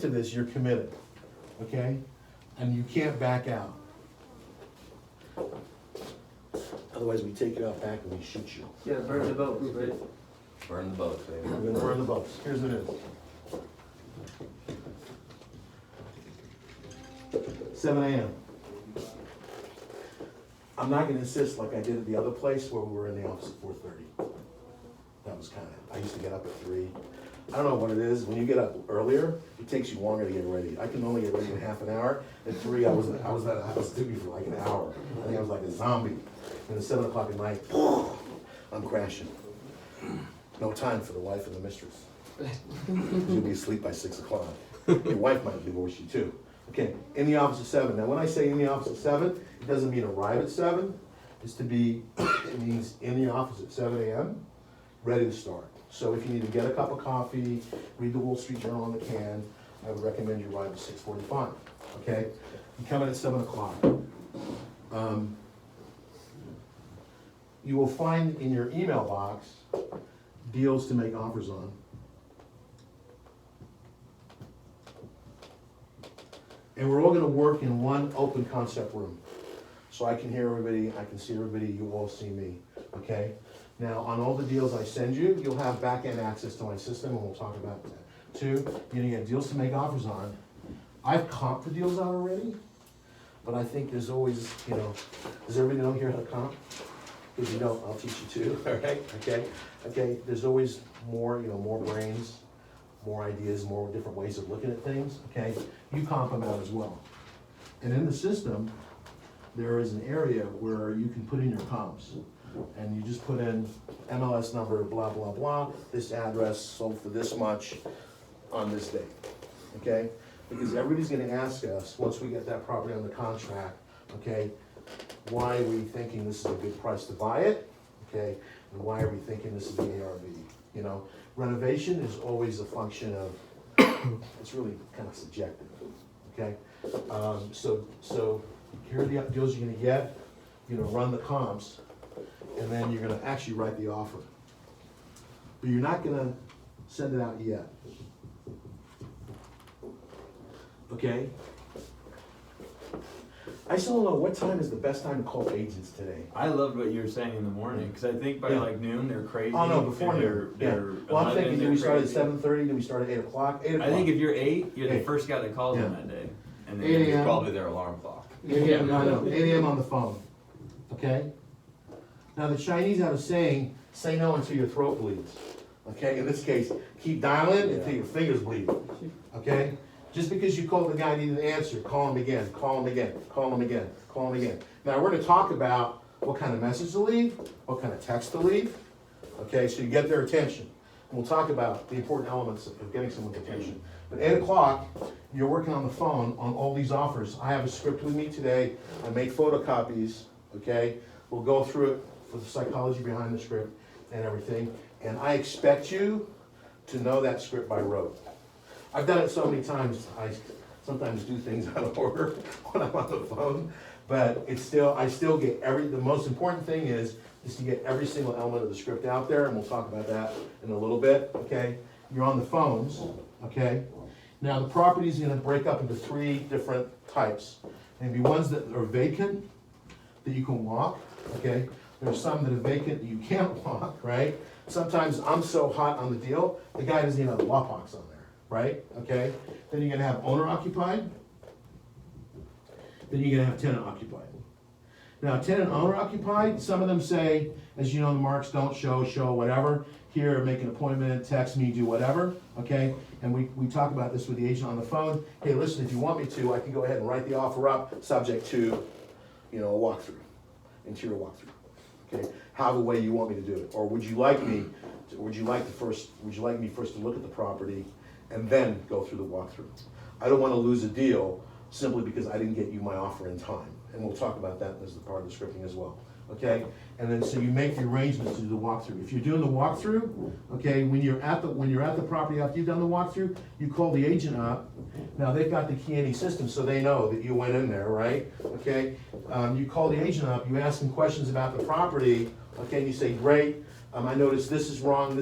to this, you're committed, okay? And you can't back out. Otherwise, we take you out back and we shoot you.
Yeah, burn the boats, right?
Burn the boats, baby.
We're gonna burn the boats. Here's what it is. 7 a.m. I'm not gonna insist like I did at the other place where we were in the office at 4:30. That was I used to get up at 3. I don't know what it is, when you get up earlier, it takes you longer to get ready. I can only get ready in half an hour. At 3, I was sleepy for like an hour. I think I was like a zombie. And at 7 o'clock at night, I'm crashing. No time for the wife and the mistress. You'll be asleep by 6 o'clock. Your wife might divorce you too. Okay, in the office at 7. Now when I say in the office at 7, it doesn't mean arrive at 7. It means in the office at 7 a.m., ready to start. So if you need to get a cup of coffee, read the Wall Street Journal on the can, I would recommend you arrive at 6:45, okay? You come in at 7 o'clock. you will find in your email box deals to make offers on. And we're all gonna work in one open concept room. So I can hear everybody, I can see everybody, you all see me, okay? Now, on all the deals I send you, you'll have back-end access to my system, and we'll talk about that. Two, you're gonna get deals to make offers on. I've comped the deals out already, but I think there's always, does everybody know here how to comp? If you don't, I'll teach you too, all right, okay, there's always more, more brains, more ideas, more different ways of looking at things, okay? You comp them out as well. And in the system, there is an area where you can put in your comps. And you just put in MLS number, blah, blah, blah, this address sold for this much on this date, okay? Because everybody's gonna ask us, once we get that property on the contract, okay, why are we thinking this is a good price to buy it, okay? And why are we thinking this is the ARV, Renovation is always a function of, it's really kind of subjective, okay? So here are the deals you're gonna get, run the comps, and then you're gonna actually write the offer. But you're not gonna send it out yet. Okay? I still don't know what time is the best time to call agents today.
I loved what you were saying in the morning, because I think by
Yeah.
like noon, they're crazy.
Oh, no, before
and
noon, yeah.
they're
Well, I'm
11,
thinking, do
they're
we start at
crazy.
7:30, do we start at 8 o'clock? 8 o'clock.
I think if you're 8, you're the
Eight.
first guy that calls them
Yeah.
that day. And then
8
It's
a.m.
probably their alarm clock.
8 a.m., no, 8 a.m. on the phone, okay? Now, the Chinese have a saying, say no until your throat bleeds, okay? In this case, keep dialing until your fingers bleed, okay? Just because you called the guy and he didn't answer, call him again, call him again, call him again, call him again. Now, we're gonna talk about what kind of message to leave, what kind of text to leave, okay, so you get their attention. And we'll talk about the important elements of getting someone's attention. But 8 o'clock, you're working on the phone on all these offers. I have a script with me today, I made photocopies, okay? We'll go through it for the psychology behind the script and everything. And I expect you to know that script by rote. I've done it so many times, I sometimes do things out of order when I'm on the phone, but I still get the most important thing is to get every single element of the script out there, and we'll talk about that in a little bit, okay? You're on the phones, okay? Now, the property's gonna break up into 3 different types. Maybe ones that are vacant, that you can walk, okay? There's some that are vacant that you can't walk, right? Sometimes I'm so hot on the deal, the guy doesn't even have a lockbox on there, right? Okay? Then you're gonna have owner occupied. Then you're gonna have tenant occupied. Now, tenant owner occupied, some of them say, as you know, the marks don't show, whatever. Here, make an appointment, text me, do whatever, okay? And we talk about this with the agent on the phone. Hey, listen, if you want me to, I can go ahead and write the offer up, subject to, a walkthrough, interior walkthrough. Okay, however way you want me to do it, or would you like me first to look at the property and then go through the walkthrough? I don't want to lose a deal simply because I didn't get you my offer in time, and we'll talk about that as the part of the scripting as well. Okay, and then so you make the arrangements to do the walkthrough. If you're doing the walkthrough, okay, when you're at the property after you've done the walkthrough, you call the agent up. Now they've got the Key system, so they know that you went in there, right? Okay, you call the agent up, you ask them questions about the property. Okay, and you say, great, I noticed this is wrong.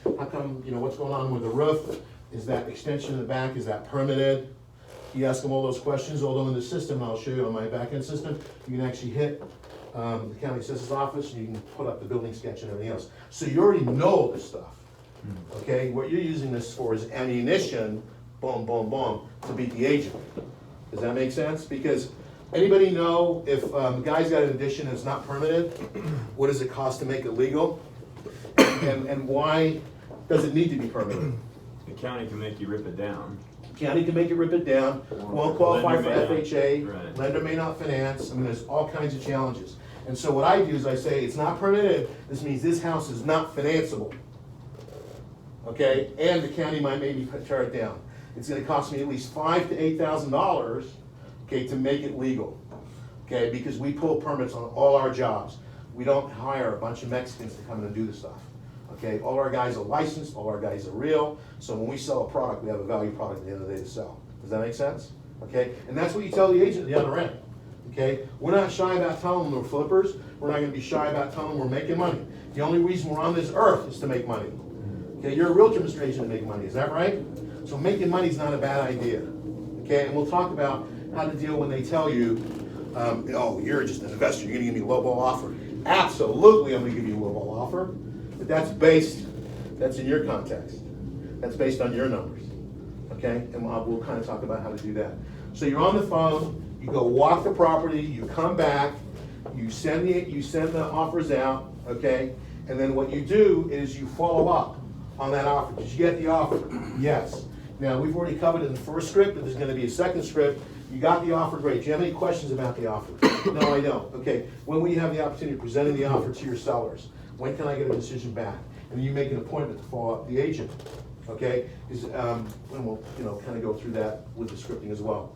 How come? What's going on with the roof? Is that extension in the back? Is that permitted? You ask them all those questions. Although in the system, I'll show you on my back-end system, you can actually hit the county assessor's office, and you can put up the building sketch and everything else. So you already know this stuff, okay? What you're using this for is ammunition, boom, boom, boom, to beat the agent. Does that make sense? Because anybody know if the guy's got an addition and it's not permitted, what does it cost to make it legal? And why does it need to be permitted?
The county can make you rip it down.
County can make it rip it down, won't qualify for
Lender may not.
FHA,
Right.
lender may not finance, there's all kinds of challenges. And so what I do is I say, it's not permitted, this means this house is not financeable. Okay, and the county might maybe tear it down. It's gonna cost me at least $5,000 to $8,000, okay, to make it legal. Okay, because we pull permits on all our jobs. We don't hire a bunch of Mexicans to come in and do the stuff. Okay, all our guys are licensed, all our guys are real, so when we sell a product, we have a value product at the end of the day to sell. Does that make sense? Okay, and that's what you tell the agent at the other end. Okay, we're not shy about telling them we're flippers, We're not gonna be shy about telling them we're making money. The only reason we're on this earth is to make money. Okay, you're a realtor, Mr. Agent, to make money, is that right? So making money is not a bad idea. Okay, and we'll talk about how to deal when they tell you, oh, you're just an investor, you're gonna give me a lowball offer. Absolutely, I'm gonna give you a lowball offer, but that's in your context. That's based on your numbers, okay? And we'll kind of talk about how to do that. So you're on the phone, you go walk the property, you come back, you send the offers out, okay? And then what you do is you follow up on that offer. Did you get the offer? Yes. Now, we've already covered in the first script, but there's gonna be a second script. You got the offer, great. Do you have any questions about the offer? No, I don't. Okay, when will you have the opportunity of presenting the offer to your sellers? When can I get a decision back? And then you make an appointment to follow up the agent, okay? And we'll, kind of go through that with the scripting as well.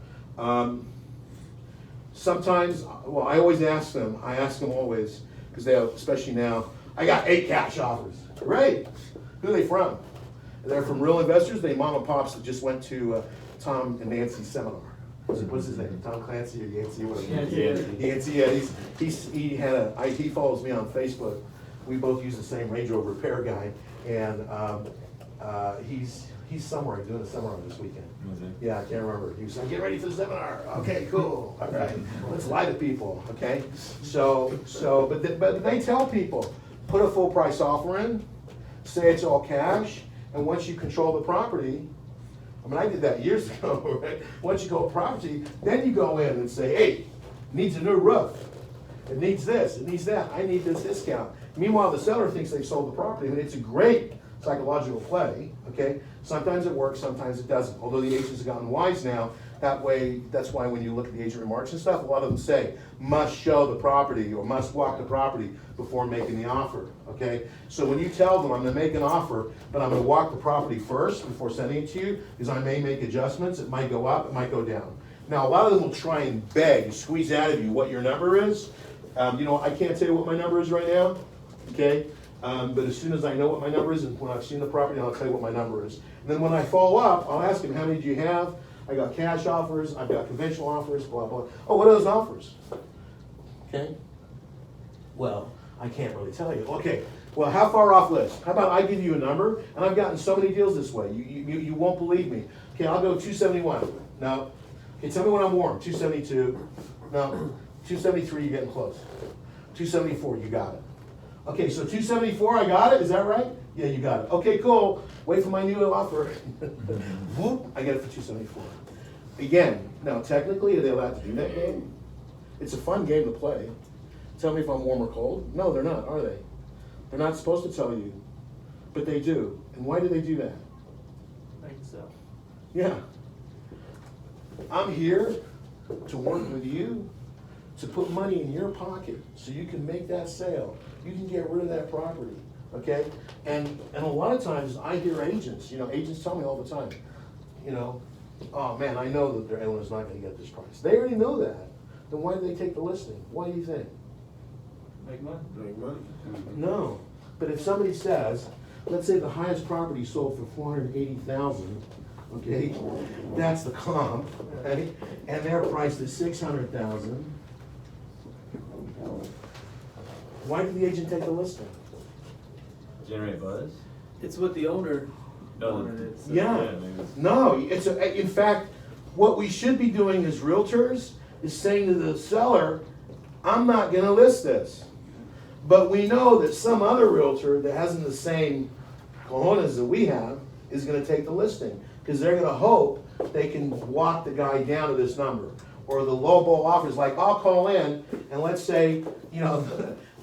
Sometimes, well, I always ask them always, because they have, especially now, I got 8 cash offers. Great. Who are they from? They're from real investors. They mom and pops that just went to Tom and Nancy's seminar. What's his name? Tom Clancy or Yancey? Yancey. Yeah, he follows me on Facebook. We both use the same Range Rover repair guy, and he's somewhere doing a seminar this weekend. Yeah, I can't remember. He was like, "Get ready for the seminar." Okay, cool. All right, let's lie to people. Okay, but they tell people, put a full price offer in, say it's all cash, and once you control the property. I mean, I did that years ago, right? Once you go property, then you go in and say, hey, needs a new roof. It needs this, it needs that. I need this discount. Meanwhile, the seller thinks they've sold the property. I mean, it's a great psychological play, okay? Sometimes it works, sometimes it doesn't. Although the agents have gotten wise now, that's why when you look at the agent remarks and stuff, a lot of them say, must show the property or must walk the property before making the offer, okay? So when you tell them, I'm gonna make an offer, but I'm gonna walk the property first before sending it to you, because I may make adjustments, it might go up, it might go down. Now, a lot of them will try and beg, squeeze out of you what your number is. I can't tell you what my number is right now, okay? But as soon as I know what my number is, and when I've seen the property, I'll tell you what my number is. And then when I follow up, I'll ask him, how many do you have? I got cash offers, I've got conventional offers, blah, blah. Oh, what are those offers? Okay. Well, I can't really tell you. Okay, well, how far off list? How about I give you a number, and I've gotten so many deals this way, you won't believe me. Okay, I'll go 271. No. Okay, tell me when I'm warm. 272. No. 273, you're getting close. 274, you got it. Okay, so 274, I got it, is that right? Yeah, you got it. Okay, cool. Wait for my new offer. Whoop, I get it for 274. Again, now technically, are they allowed to do that game? It's a fun game to play. Tell me if I'm warm or cold. No, they're not, are they? They're not supposed to tell you, but they do. And why do they do that?
Like so.
Yeah. I'm here to work with you, to put money in your pocket so you can make that sale. You can get rid of that property, okay? And a lot of times I hear agents, agents tell me all the time, oh man, I know that their owner's not gonna get this price. They already know that. Then why do they take the listing? Why do you think?
Make money.
Make money.
No, but if somebody says, let's say the highest property sold for 480,000, okay, that's the comp, okay, and they're priced at 600,000. Why did the agent take the listing?
Generate buzz?
It's what the owner
No,
wanted it. So.
Yeah,
maybe it's-
no, in fact, what we should be doing as realtors is saying to the seller, I'm not gonna list this. But we know that some other realtor that hasn't the same cojones that we have is gonna take the listing, because they're gonna hope they can walk the guy down to this number. Or the lowball offers, like I'll call in, and let's say,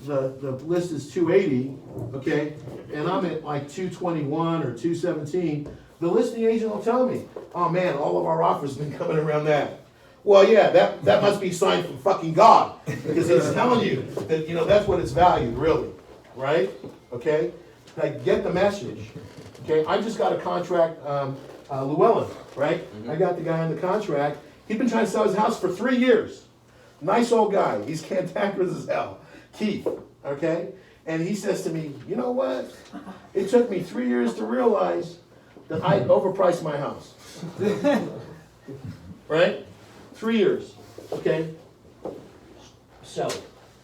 the list is 280, okay, and I'm at like 221 or 217, the listing agent will tell me, oh man, all of our offers have been coming around that. Well, yeah, that must be signed from fucking God, because he's telling you that, that's what it's valued, really, right? Okay? Like, get the message, okay? I just got a contract, Llewellyn, right? I got the guy on the contract. He's been trying to sell his house for 3 years. Nice old guy. He's cantankerous as hell. Keith, okay? And he says to me, you know what? It took me 3 years to realize that I overpriced my house. Right? 3 years, okay? So,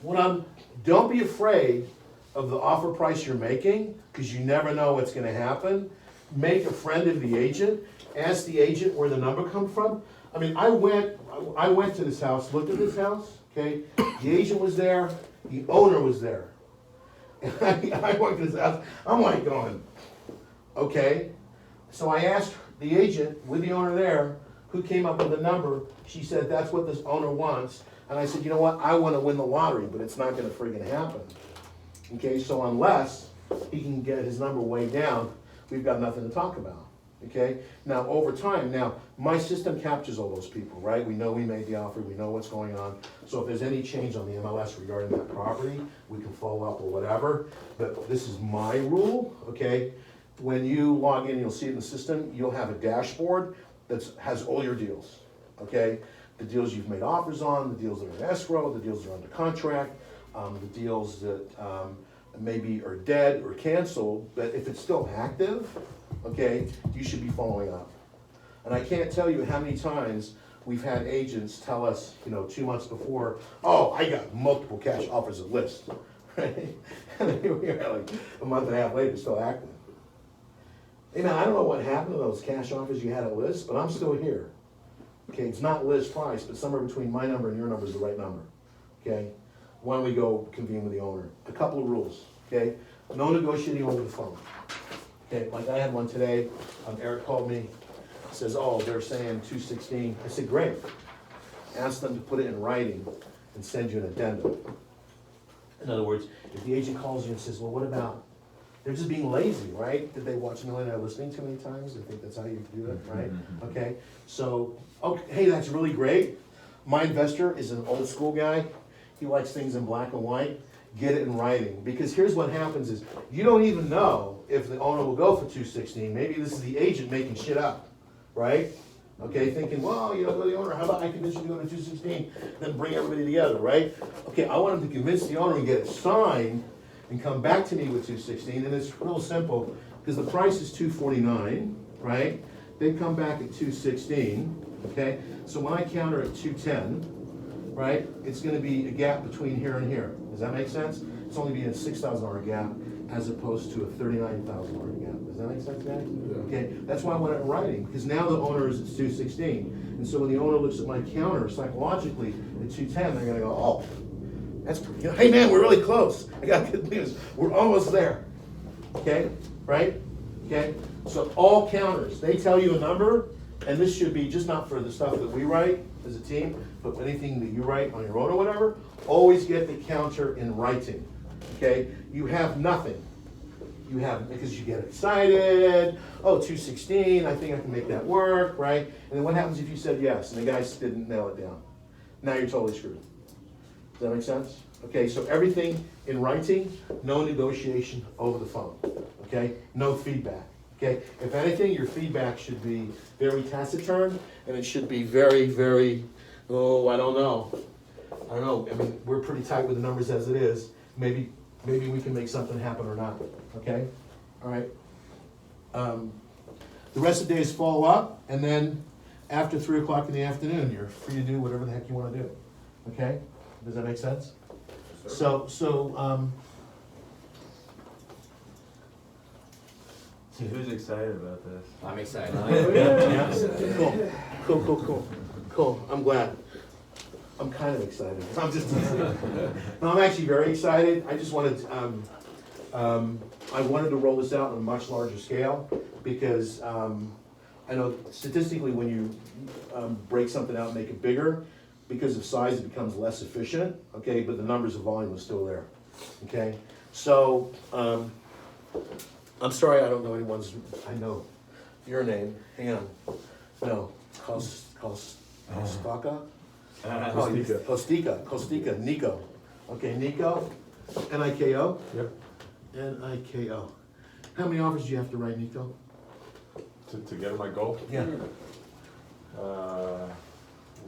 what I'm don't be afraid of the offer price you're making, because you never know what's gonna happen. Make a friend of the agent, ask the agent where the number come from. I mean, I went to this house, looked at this house, okay? The agent was there, the owner was there. And I went to this house, I'm like going, okay. So I asked the agent with the owner there, who came up with the number. She said, that's what this owner wants. And I said, you know what, I wanna win the lottery, but it's not gonna friggin' happen. Okay, so unless he can get his number way down, we've got nothing to talk about. Okay, now over time, now my system captures all those people, right? We know we made the offer, we know what's going on. So if there's any change on the MLS regarding that property, we can follow up or whatever. But this is my rule, okay? When you log in, you'll see it in the system, you'll have a dashboard that has all your deals, okay? The deals you've made offers on, the deals that are in escrow, the deals that are under contract, the deals that maybe are dead or canceled, but if it's still active, okay, you should be following up. And I can't tell you how many times we've had agents tell us, 2 months before, oh, I got multiple cash offers at list, right? And then here we are, like a month and a half later, still active. Hey man, I don't know what happened to those cash offers you had at list, but I'm still here. Okay, it's not list price, but somewhere between my number and your number is the right number, okay? Why don't we go convene with the owner? A couple of rules, okay? No negotiating over the phone. Okay, like I had one today, Eric called me, says, oh, they're saying 216. I said, great. Ask them to put it in writing and send you an addendum. In other words, if the agent calls you and says, well, what about, they're just being lazy, right? Did they watch Millionaire Listening too many times? I think that's how you do it, right? Okay, so, okay, hey, that's really great. My investor is an old school guy. He likes things in black and white. Get it in writing, because here's what happens is, you don't even know if the owner will go for 216. Maybe this is the agent making shit up, right? Okay, thinking, well, go to the owner, how about I convince you to go to 216, then bring everybody together, right? Okay, I want him to convince the owner and get it signed, and come back to me with 216, and it's real simple, because the price is 249, right? They come back at 216, okay? So when I counter at 210, right, it's gonna be a gap between here and here. Does that make sense? It's only be a $6,000 gap as opposed to a $39,000 gap. Does that make sense, guys?
Yeah.
Okay, that's why I want it in writing, because now the owner is at 216. And so when the owner looks at my counter psychologically at 210, they're gonna go, oh, that's pretty good. Hey man, we're really close. I got good news. We're almost there. Okay, right? Okay, so all counters, they tell you a number, and this should be just not for the stuff that we write as a team, but anything that you write on your own or whatever, always get the counter in writing, okay? You have nothing. You have, because you get excited, oh, 216, I think I can make that work, right? And then what happens if you said yes, and the guy didn't nail it down? Now you're totally screwed. Does that make sense? Okay, so everything in writing, no negotiation over the phone, okay? No feedback. Okay, if anything, your feedback should be very taciturn, and it should be very, very, oh, I don't know. I mean, we're pretty tight with the numbers as it is. Maybe we can make something happen or not, okay? All right. The rest of the day is follow up, and then after 3 o'clock in the afternoon, you're free to do whatever the heck you wanna do, okay? Does that make sense? So,
Who's excited about this?
I'm excited.
yeah, cool, I'm glad. I'm kind of excited. I'm just no, I'm actually very excited. I just wanted, I wanted to roll this out on a much larger scale, because I know statistically when you break something out and make it bigger, because of size it becomes less efficient, okay, but the numbers of volume is still there, okay? So, I'm sorry I don't know anyone's, I know your name, hang on. No, Kostaka? Kostika, Nico. Okay, Nico, N-I-K-O?
Yep.
N-I-K-O. How many offers do you have to write, Nico?
To get my goal?
Yeah.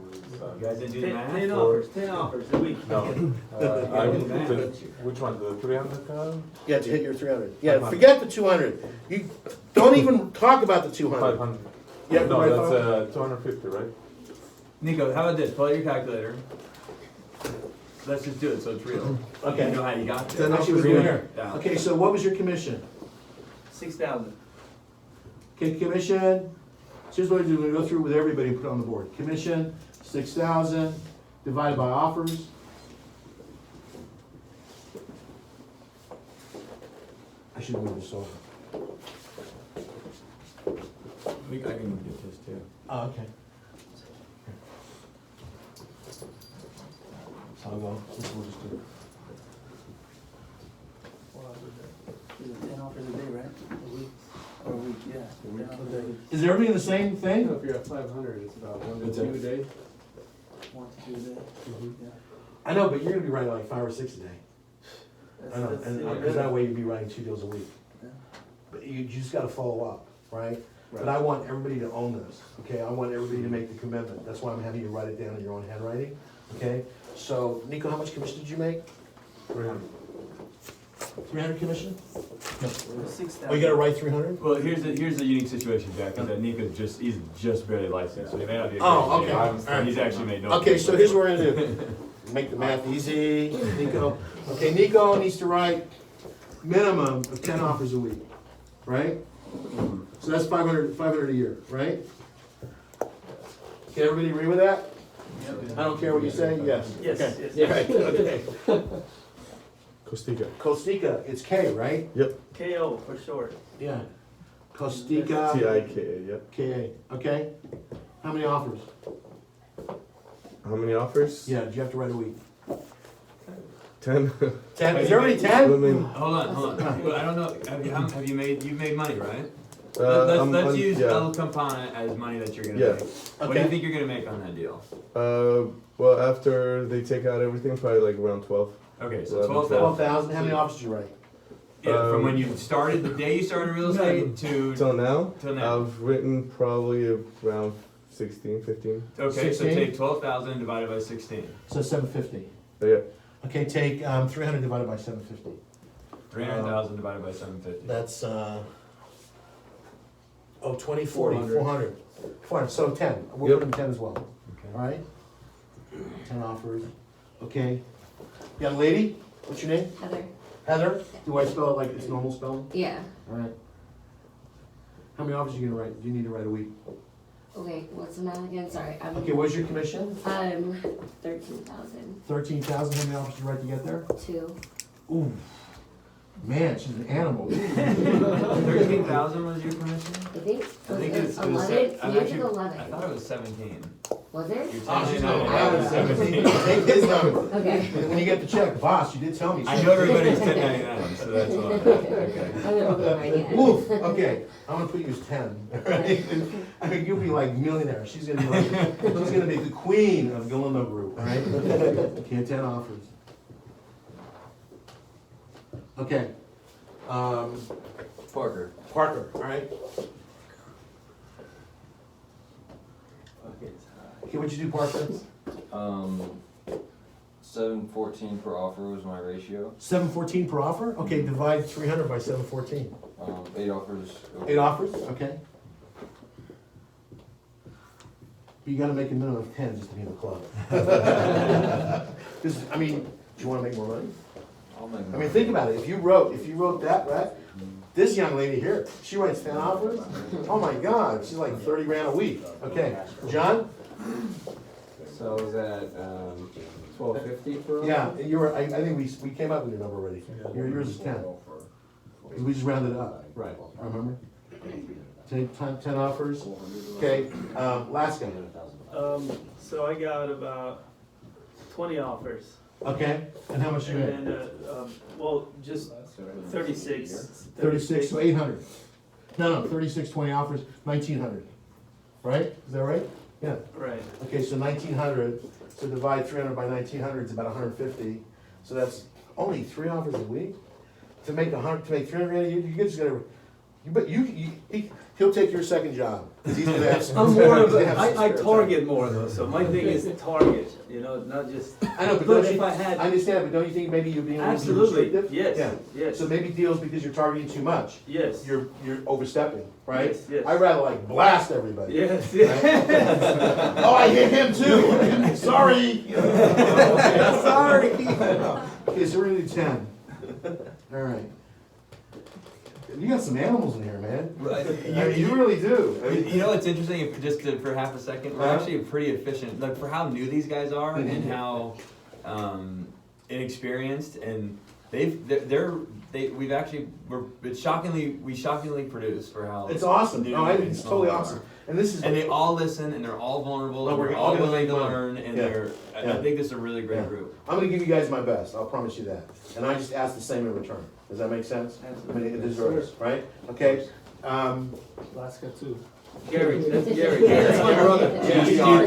You guys didn't do the
10
math?
10 offers, 10 offers a week.
No. Which one, the 300
Yeah, to hit your 300. Yeah, forget the 200. You don't even talk about the 200.
500.
Yeah,
No,
right,
that's 250, right?
Nico, how about this? Pull out your calculator. let's just do it, so it's real.
Okay.
You know how you got there.
Ten
Actually, we're doing here.
Yeah.
Okay, so what was your commission?
6,000.
Okay, commission, here's what we're gonna do, we're gonna go through with everybody and put it on the board. Commission, 6,000, divided by offers. I should move this over.
I can get this too.
Oh, okay. So I'll go, this we'll just do.
Is it 10 offers a day, right? A week? Or a week, yeah. 10 offers a day.
Is everybody the same
I know
thing?
if you're at 500, it's about 1
What's
to 2
that?
a day.
1 to 2 a day. Yeah.
I know, but you're gonna be writing like 5 or 6 a day. I know,
That's
and,
even
because
better.
that way you'd be writing 2 deals a week.
Yeah.
But you just gotta follow up, right? But
Right.
I want everybody to own this, okay? I want everybody to make the commitment. That's why I'm having you write it down in your own handwriting, okay? So, Nico, how much commission did you make? 300 commission? No.
6,000.
Oh, you gotta write 300?
Well, here's the unique situation, Jack, is that he's just barely licensed, so he may not be a
Oh,
great
okay.
name,
All right.
He's actually made no.
Okay, so here's what we're gonna do. Make the math easy, Nico. Okay, Nico needs to write minimum of 10 offers a week, right? So that's 500 a year, right? Can everybody agree with that? I don't care what you say, yes?
Yes,
Okay.
yes.
Okay, okay.
Costica.
Costica, it's K, right?
Yep.
KO for short.
Yeah. Costica.
TIKA, yep.
K, okay? How many offers?
How many offers?
Yeah, did you have to write a week?
10.
10, is there already
I
10?
mean,
Hold on. Well, I don't know, you've made money, right?
I'm
Let's
on-
use
yeah.
El Campana as money that you're gonna
Yeah.
make. What do you
Okay.
think you're gonna make on that deal?
Well, after they take out everything, probably like around 12.
Okay, so
11,
12,000.
12,000, how many offers did you write?
Yeah, from when you started, the day you started real estate to,
Till now,
till now.
I've written probably around 16, 15.
Okay, so
16?
take 12,000 divided by 16.
So 750.
But yeah,
Okay, take 300 divided by 750.
300,000 divided by 750.
That's, 20, 40,
400.
400. 400, so 10, we'll
Yep.
put in 10 as well,
Okay.
all right? 10 offers, okay. Young lady, what's your name?
Heather.
Heather? Do I spell it like it's normal spelling?
Yeah.
All right. How many offers are you gonna write, do you need to write a week?
Okay, what's the amount again? Sorry.
Okay, what's your commission?
13,000.
13,000, how many offers did you write to get there?
2.
Ooh, man, she's an animal.
13,000 was your commission?
I think
I think
it was 11.
I'm
You
actually-
took
I
11.
thought it was 17.
Was it?
You're
Oh, she's
telling me
not,
now.
I was 17. Take his number.
Okay.
When you get the check, boss, you did tell me.
I know everybody's 1099, so that's why. Okay.
I'm gonna open it right now.
Woof, okay, I'm gonna put you as 10, right? I mean, you'll be like millionaire, she's gonna be the queen of Gallimbo Group, all right? Okay, 10 offers. Okay,
Parker.
Parker, all right? Okay, what'd you do, Parker?
714 per offer was my ratio.
714 per offer? Okay, divide 300 by 714.
8 offers.
8 offers, okay. You gotta make a minimum of 10 just to be in the club. 'Cause, I mean, do you wanna make more money?
I'll make
I mean, think about it, if you wrote that, right? This young lady here, she writes 10 offers? Oh my God, she's like 30 grand a week. Okay, John?
So is that 1250 per offer?
Yeah, you were, I think we came up with your number already. Yours is 10. We just rounded it up,
Right.
remember? Take 10 offers. Okay, last guy.
So I got about 20 offers.
Okay, and how much you
And
made?
then, well, just 36.
36, so 800. No, 36, 20 offers, 1,900. Right? Is that right? Yeah.
Right.
Okay, so 1,900, so divide 300 by 1,900, it's about 150. So that's only 3 offers a week? To make 300 grand a year, you just gotta But he'll take your second job, 'cause he's gonna have some.
I'm more of
he's gonna
a,
have some
I
spare time.
target more though, so my thing is target, you know, not just.
I know, but
But
don't
if
you,
I
I
had,
understand, but don't you think maybe you're being a little too
absolutely,
restrictive?
yes,
Yeah.
yes,
So maybe deals because you're targeting too much,
yes,
you're overstepping, right?
yes, yes.
I'd rather like blast everybody.
Yes, yes.
Oh, I hit him too, sorry.
Sorry.
Okay, so we're gonna do 10. All right. You got some animals in here, man. I mean, you really do. I mean,
You know what's interesting, for half a second, we're
Huh?
actually pretty efficient, like for how new these guys are and
Mhm.
how inexperienced, and we've actually, we shockingly produce for how.
It's awesome.
new
No,
and
it's
small
totally
they are.
awesome. And this is.
And they all listen, and they're all vulnerable,
No,
and
we're
they're
all
all
gonna
willing
make
to
money.
learn, and
Yeah.
I
Yeah.
think this is a really great
Yeah.
group.
I'm gonna give you guys my best, I'll promise you that. And I just ask the same in return. Does that make sense? I mean, it deserves, right? Okay?
Alaska too. Gary, that's Gary.
That's my brother.
Do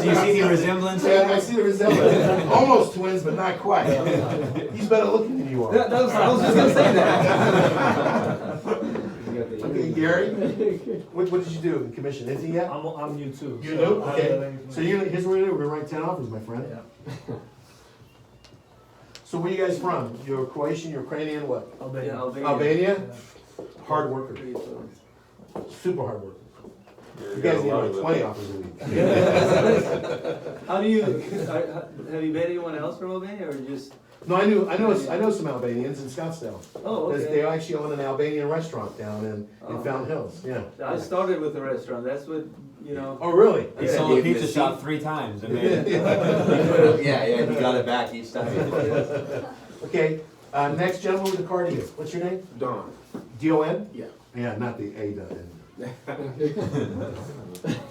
you see the resemblance?
Yeah, I see the resemblance. Almost twins, but not quite. He's better looking than you are.
I was just gonna say that.
Okay, Gary, what did you do in commission? Anything yet?
I'm new too.
You new? Okay. So here's what we're gonna do, we're gonna write 10 offers, my friend.
Yeah.
So where you guys from? You're Croatian, you're Ukrainian, what?
Albania.
Albania?
Yeah.
Hard worker, super hard worker.
Yeah,
You
got
guys
a
need
lot
like
of
20
them.
offers a week.
How do you, have you met anyone else from Albania or just?
No, I know some Albanians in Scottsdale.
Oh,
Because
okay.
they actually own an Albanian restaurant down in
Oh.
Fountain Hills, yeah.
I started with the restaurant, that's what, you know.
Oh, really?
He
Yeah.
sold a pizza shop 3 times, and they,
Yeah, he got it back each time.
Okay, next gentleman with the card here, what's your name?
Don.
D-O-N?
Yeah.
Yeah, not the A-N.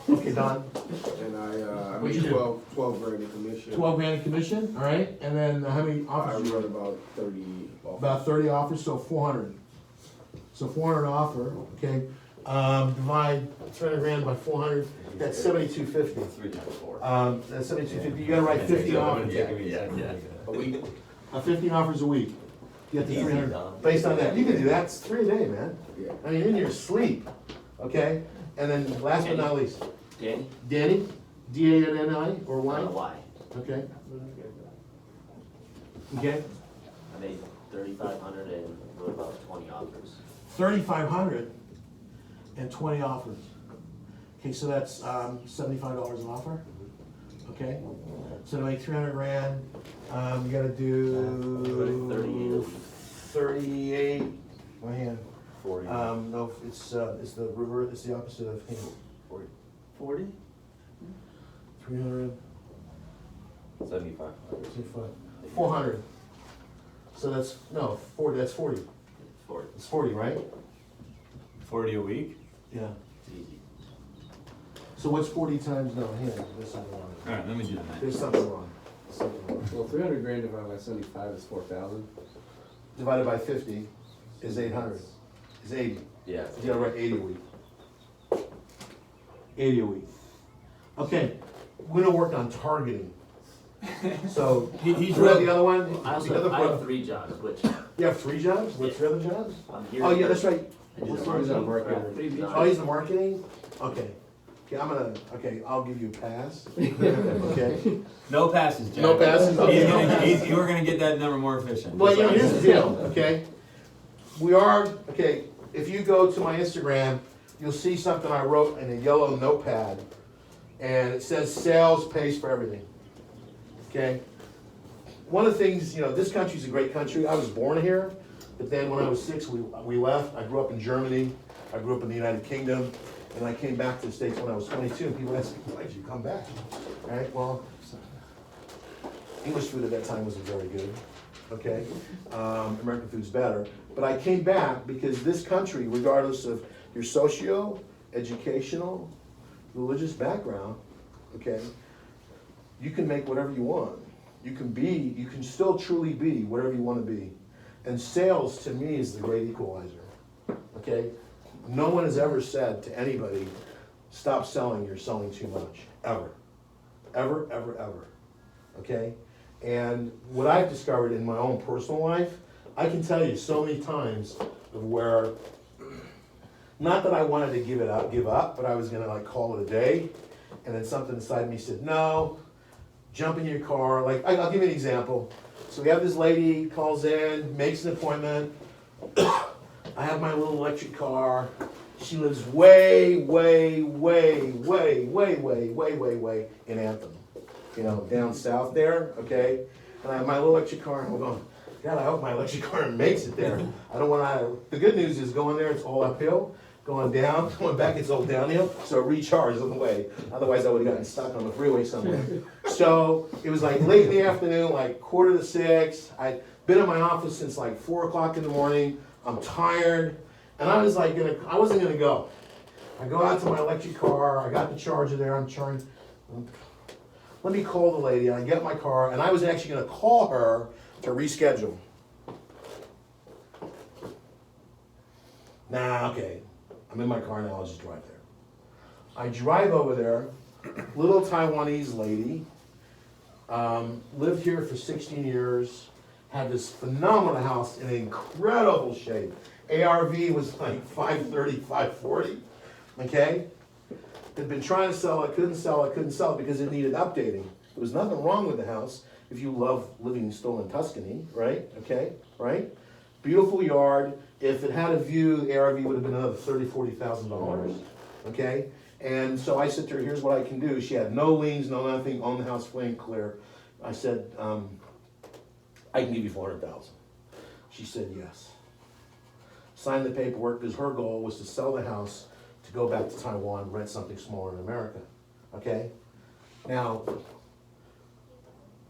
Okay, Don,
And I
What'd you
made
do?
12 grand in commission.
12 grand in commission, all right, and then how many
I
offers?
run about 30 off.
About 30 offers, so 400. So 400 offer, okay, divide 300 grand by 400, that's 7,250.
3 times 4.
That's 7,250, you gotta write 50 offers.
A week.
15 offers a week. You get to 300, based on that, you can do that, it's 3 a day, man.
Yeah.
I mean, in your sleep, okay? And then last but not least,
Danny?
Danny, D-A-N-N-I, or Y?
Why?
Okay. Okay,
I made 3,500 and wrote about 20 offers.
3,500 and 20 offers. Okay, so that's $75 an offer, okay? So to make 300 grand, you gotta do 38, my hand.
40.
No, it's the river, it's the opposite of hand.
40?
300,
75.
400. So that's, no, 40, that's 40.
40.
It's 40, right?
40 a week?
Yeah.
It's easy.
So what's 40 times, no, hand, there's something wrong.
Alright, let me do the math.
There's something wrong. Something wrong.
Well, 300 grand divided by 75 is 4,000.
Divided by 50 is 800, is 80.
Yeah.
You gotta write 80 a week. 80 a week. Okay, we're gonna work on targeting. So,
He's
you have
really,
the other one?
I
The other
also, I have
brother.
3 jobs, which
You have 3 jobs? What's your other jobs?
I'm here.
Oh, yeah, that's right.
I do
What's
the
yours?
marketing.
Oh, he's the marketing? Okay. Okay, I'll give you a pass. Okay.
no passes, Jack.
No passes? Okay.
You are gonna get that number more efficient.
Well, here's the deal, okay? If you go to my Instagram, you'll see something I wrote in a yellow notepad, and it says sales pays for everything, okay? One of the things, this country's a great country. I was born here, but then when I was 6, we left. I grew up in Germany. I grew up in the United Kingdom, and I came back to the States when I was 22, and people asked me, why did you come back? All right, well, English food at that time wasn't very good, okay? American food's better. But I came back because this country, regardless of your socio, educational, religious background, okay, you can make whatever you want. You can still truly be whatever you want to be. And sales, to me, is the great equalizer, okay? No one has ever said to anybody, stop selling, you're selling too much, ever. Ever, ever, ever, okay? And what I've discovered in my own personal life, I can tell you so many times of where, Not that I wanted to give up, but I was gonna like call it a day. And then something inside me said, no, jump in your car. Like, I'll give you an example. So we have this lady calls in, makes an appointment. I have my little electric car. She lives way in Anthem. You know, down south there, okay? And I have my little electric car, and I'm going, God, I hope my electric car makes it there. I don't want to, the good news is going there, it's all uphill. Going down, going back, it's all downhill, so it recharges on the way. Otherwise, I would have gotten stuck on the freeway somewhere. So it was like late in the afternoon, like 5:45. I'd been in my office since like 4 o'clock in the morning. I'm tired, and I was like, I wasn't gonna go. I go out to my electric car. I got the charger there. I'm charging. Let me call the lady. I get my car, and I was actually gonna call her to reschedule. Nah, okay. I'm in my car now, I'll just drive there. I drive over there, little Taiwanese lady, lived here for 16 years, had this phenomenal house in incredible shape. ARV was like 530, 540, okay? Had been trying to sell it, couldn't sell it because it needed updating. There was nothing wrong with the house if you love living still in Tuscany, right? Okay, right? Beautiful yard. If it had a view, the ARV would have been another $30,000, $40,000, okay? And so I said to her, here's what I can do. She had no liens, no nothing, owned the house flame clear. I said, I can give you $400,000. She said yes. Signed the paperwork because her goal was to sell the house to go back to Taiwan, rent something smaller in America, okay? Now,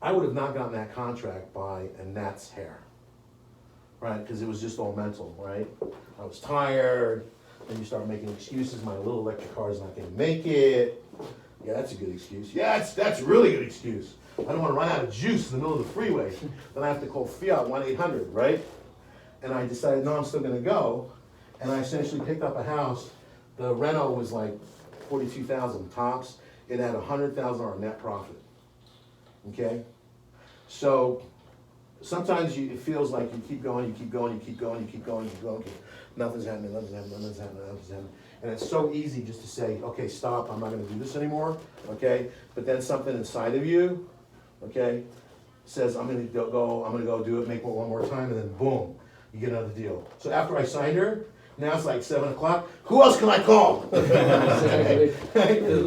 I would have not gotten that contract by a gnat's hair. Right, because it was just all mental, right? I was tired, then you start making excuses, my little electric car is not gonna make it. Yeah, that's a good excuse. Yeah, that's a really good excuse. I don't wanna run out of juice in the middle of the freeway. Then I have to call Fiat 1-800, right? And I decided, no, I'm still gonna go. And I essentially picked up a house. The reno was like 42,000 tops. It had $100,000 net profit, okay? So, sometimes it feels like you keep going, nothing's happening. And it's so easy just to say, okay, stop, I'm not gonna do this anymore, okay? But then something inside of you, okay, says, I'm gonna go do it, make it one more time, and then boom, you get another deal. So after I signed her, now it's like 7 o'clock, who else can I call? They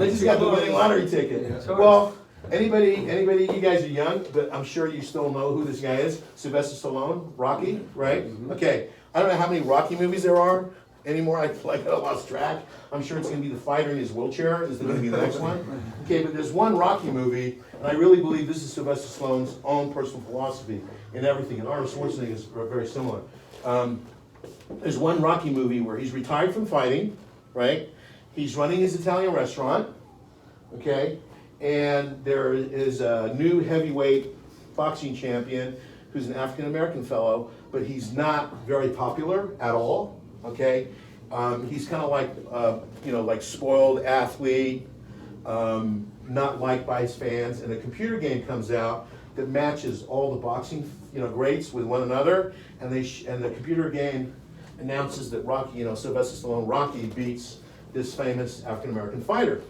just got the winning lottery ticket. Well, Anybody, you guys are young, but I'm sure you still know who this guy is. Sylvester Stallone, Rocky, right? Okay, I don't know how many Rocky movies there are anymore. I lost track. I'm sure it's gonna be the fighter in his wheelchair is gonna be the next one. Okay, but there's one Rocky movie, and I really believe this is Sylvester Stallone's own personal philosophy in everything, and Arnold Schwarzenegger is very similar. There's one Rocky movie where he's retired from fighting, right? He's running his Italian restaurant, okay? And there is a new heavyweight boxing champion who's an African-American fellow, but he's not very popular at all, okay? He's kind of like, like spoiled athlete, not liked by his fans, and a computer game comes out that matches all the boxing, greats with one another, and the computer game announces that Rocky, Sylvester Stallone, Rocky beats this famous African-American fighter,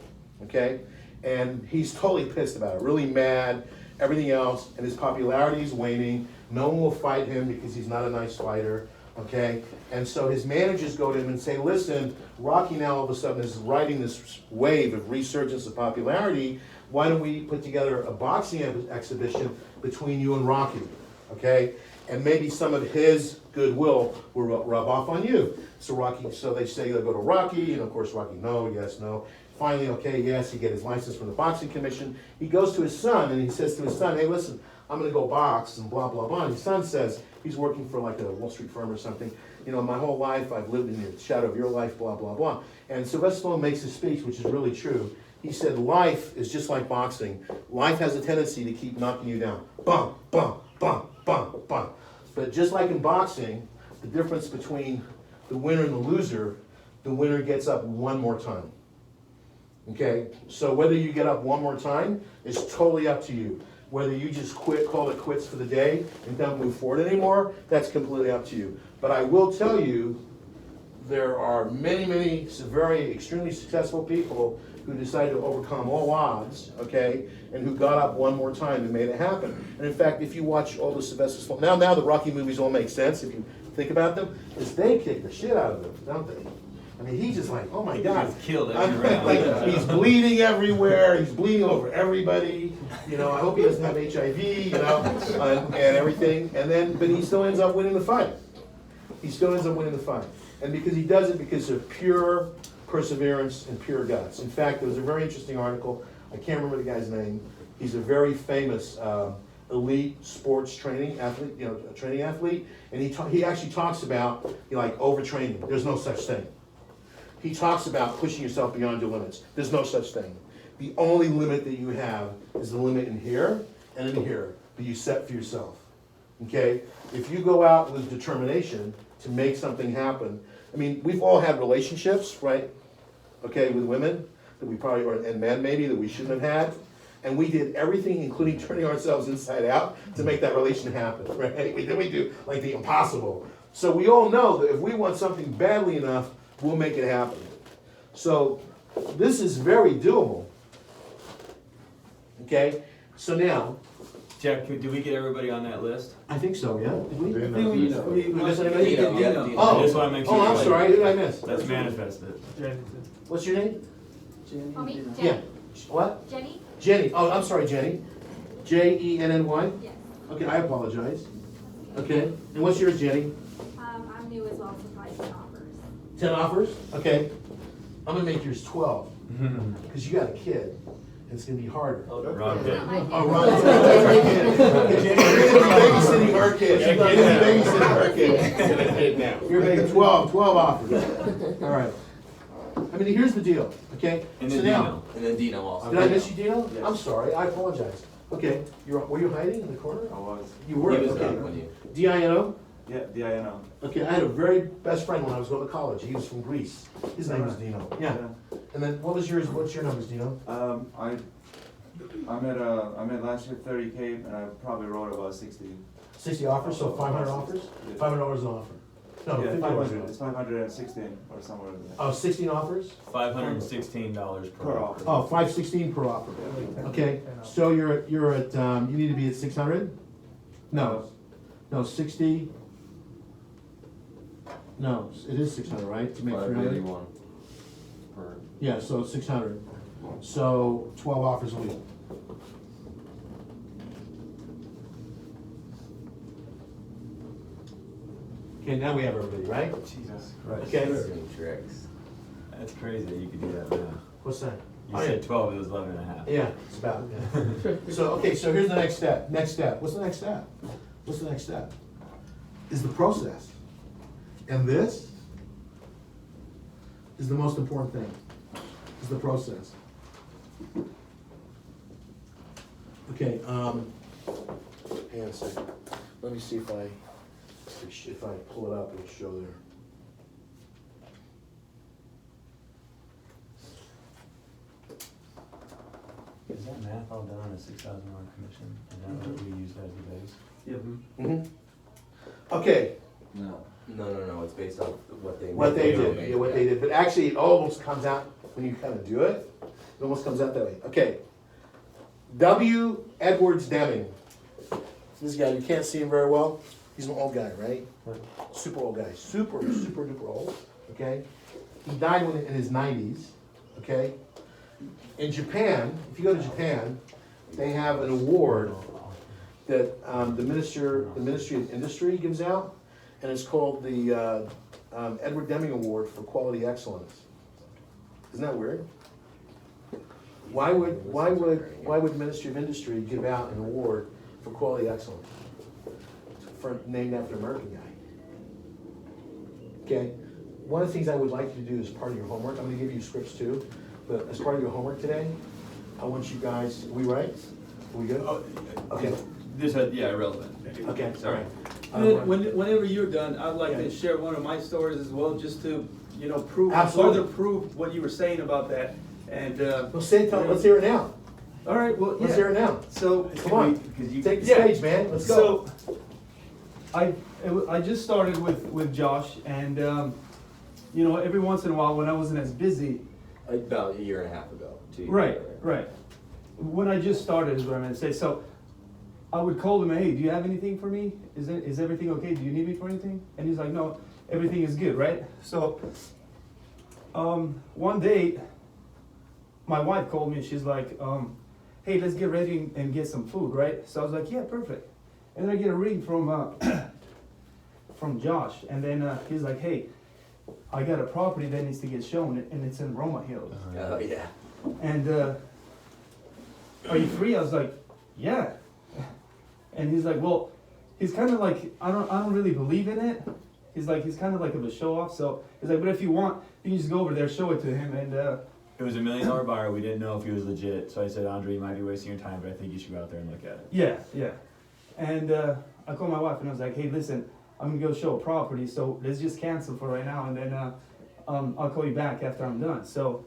okay? And he's totally pissed about it, really mad, everything else, and his popularity is waning. No one will fight him because he's not a nice fighter, okay? And so his managers go to him and say, listen, Rocky now all of a sudden is riding this wave of resurgence of popularity. Why don't we put together a boxing exhibition between you and Rocky, okay? And maybe some of his goodwill will rub off on you. So they say they'll go to Rocky, and of course Rocky, no, yes, no. Finally, okay, yes, he gets his license from the boxing commission. He goes to his son and he says to his son, hey, listen, I'm gonna go box and blah, blah, blah. And his son says, he's working for like a Wall Street firm or something, my whole life I've lived in the shadow of your life, blah, blah, blah. And Sylvester Stallone makes a speech, which is really true. He said, life is just like boxing. Life has a tendency to keep knocking you down. Bum, bum, bum, bum, bum. But just like in boxing, the difference between the winner and the loser, the winner gets up one more time. Okay, so whether you get up one more time is totally up to you. Whether you just call it quits for the day and don't move forward anymore, that's completely up to you. But I will tell you there are many very extremely successful people who decided to overcome all odds, okay, and who got up one more time and made it happen. And in fact, if you watch all the Sylvester Stallone, now the Rocky movies all make sense if you think about them, is they kick the shit out of them, don't they? I mean, he's just like, oh my God.
He's killed every round.
Like, he's bleeding everywhere, he's bleeding over everybody, you know, I hope he doesn't have HIV, you know, and everything. And then, but he still ends up winning the fight. He still ends up winning the fight. And because he does it because of pure perseverance and pure guts. In fact, there was a very interesting article, I can't remember the guy's name, he's a very famous elite sports training athlete, you know, training athlete, and he actually talks about, you know, like overtraining. There's no such thing. He talks about pushing yourself beyond your limits. There's no such thing. The only limit that you have is the limit in here and in here that you set for yourself. Okay? If you go out with determination to make something happen, I mean, we've all had relationships, right? Okay, with women that we probably, or and men maybe, that we shouldn't have had. And we did everything, including turning ourselves inside out, to make that relation happen, right? Then we do like the impossible. So we all know that if we want something badly enough, we'll make it happen. So this is very doable. Okay, so now,
Jack, did we get everybody on that list?
I think so, yeah? Did we?
Dino.
We missed anybody?
Dino, yeah, Dino.
Oh,
I just wanna make sure.
oh, I'm sorry, who did I miss?
Let's manifest it.
What's your name?
Jenny,
Oh, me?
Dino.
Yeah. What?
Jenny?
Jenny. Oh, I'm sorry, Jenny. Jenny?
Yes.
Okay, I apologize. Okay, and what's yours, Jenny?
I'm new as well, so probably 10 offers.
10 offers? Okay. I'm gonna make yours 12, because you got a kid, and it's gonna be harder.
Wrong day.
Oh, Ron, it's Jenny, you're gonna be babysitting her kid. You're gonna be babysitting her kid. You're making 12 offers. All right. I mean, here's the deal, okay?
And
So
then
now,
Dino.
And then Dino also.
did I miss you, Dino?
Yes.
I'm sorry, I apologize. Okay, were you hiding in the corner?
I was.
You were,
He was
okay.
done when you.
D-I-N-O?
Yeah, D-I-N-O.
Okay, I had a very best friend when I was going to college. He was from Greece. His name was Dino. Yeah. And then what was yours? What's your numbers, Dino?
I'm at last year 30K, and I probably wrote about 60.
60 offers, so 500 offers?
Yeah.
$500 an offer. No,
Yeah,
50
500. It's 516 or somewhere in there.
Oh, 16 offers?
$516
Per offer.
Oh, 516 per offer. Okay, so you're at, you need to be at 600? No, 60. No, it is 600, right? To make 300?
581 per.
Yeah, so it's 600. So 12 offers a week. Okay, now we have everybody, right?
Jesus Christ.
Okay.
Doing tricks.
That's crazy that you could do that now.
What's that?
You
Oh, yeah.
said 12, it was 11 and a half.
Yeah, it's about, yeah. So, okay, so here's the next step. Next step. What's the next step? What's the next step? Is the process. And this is the most important thing, is the process. Okay, hang on a second. Let me see if I pull it up, it'll show there.
Is that math all done on a $6,000 commission? Is that what we use as the base?
Yep.
Mm-hmm. Okay,
No. No, it's based off what they.
what they
made.
did, yeah, what they did, but actually, it almost comes out, when you kind of do it, it almost comes out that way. Okay. W. Edwards Deming. This guy, you can't see him very well, he's an old guy, right? Super old guy, super duper old, okay? He died in his 90s, okay? In Japan, if you go to Japan, they have an award that the Ministry of Industry gives out, and it's called the Edward Deming Award for Quality Excellence. Isn't that weird? Why would the Ministry of Industry give out an award for quality excellence? Named after an American guy. Okay, one of the things I would like you to do as part of your homework, I'm gonna give you scripts too, but as part of your homework today, I want you guys, are we right? Are we good? Okay,
Yeah, irrelevant.
okay,
Sorry.
Whenever you're done, I'd like to share one of my stories as well, just to, prove,
Absolutely.
further prove what you were saying about that. And,
Let's hear it now.
all right, well,
Let's hear it now.
So,
Come on, take the
Yeah.
stage, man, let's go.
So, I just started with Josh, and you know, every once in a while when I wasn't as busy.
About a year and a half ago. 2 years
Right,
ago,
right. When I just started is what I meant to say. So I would call him, hey, do you have anything for me? Is everything okay? Do you need me for anything? And he's like, no, everything is good, right? So one day, my wife called me and she's like, hey, let's get ready and get some food, right? So I was like, yeah, perfect. And then I get a ring from from Josh, and then he's like, hey, I got a property that needs to get shown, and it's in Roma Hills.
Oh, yeah.
And are you free? I was like, yeah. And he's like, well, he's kind of like, I don't really believe in it. He's kind of like of a show off. So he's like, but if you want, you can just go over there, show it to him, and
It was $1 million buyer. We didn't know if he was legit. So I said, Andre, you might be wasting your time, but I think you should go out there and look at it.
yeah. And I called my wife and I was like, hey, listen, I'm gonna go show a property, so let's just cancel for right now, and then I'll call you back after I'm done. So,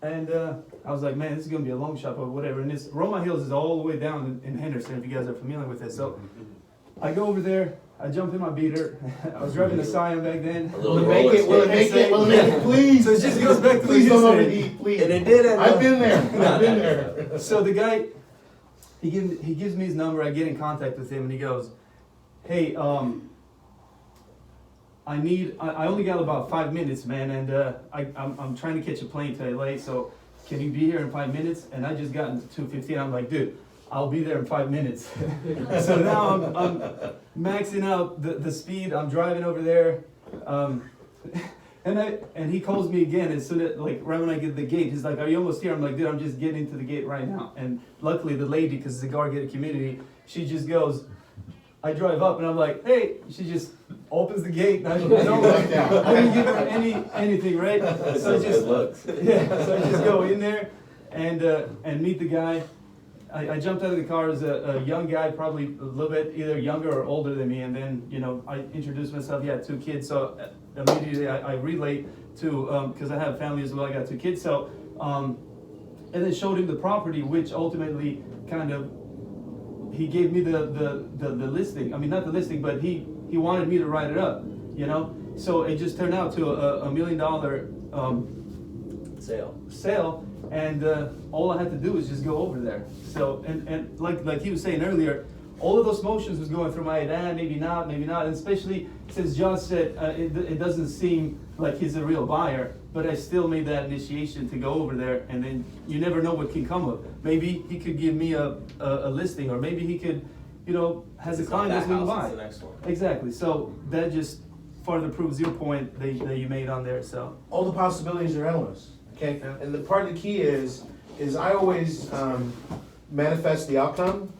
and I was like, man, this is gonna be a long shot or whatever. And this Roma Hills is all the way down in Henderson, if you guys are familiar with it. So I go over there, I jump in my beater. I was driving a Scion back then.
Will it make it? Will it make it?
Will it make it? Please.
So it just goes back to what
Please
you
don't
said.
overheat, please.
And it did end up.
I've been there. I've been there.
So the guy, he gives me his number. I get in contact with him, and he goes, "Hey, I only got about 5 minutes, man, and I'm trying to catch a plane to LA. So can you be here in 5 minutes?" And I just got into 2:15. I'm like, dude, I'll be there in 5 minutes. So now I'm maxing out the speed. I'm driving over there. And he calls me again as soon as, like, right when I get to the gate. He's like, are you almost here? I'm like, dude, I'm just getting into the gate right now. And luckily the lady, because it's a guard-gated community, she just goes, I drive up and I'm like, hey, she just opens the gate. And I didn't give her anything, right? So I just, so I just go in there and meet the guy. I jumped out of the car as a young guy, probably a little bit either younger or older than me, and then, you know, I introduced myself. He had 2 kids, so immediately I relate to, because I have family as well, I got 2 kids, so, and then showed him the property, which ultimately kind of, he gave me the listing. I mean, not the listing, but he wanted me to write it up, you know? So it just turned out to a $1 million sale. And all I had to do was just go over there. So, and like he was saying earlier, all of those motions was going through my head, maybe not, and especially since Josh said it doesn't seem like he's a real buyer, but I still made that initiation to go over there, and then you never know what can come of. Maybe he could give me a listing, or maybe he could, you know, has a client that's going to buy.
The next one.
Exactly, so that just further proves your point that you made on there, so.
All the possibilities are endless. Okay, and the part of the key is I always manifest the outcome.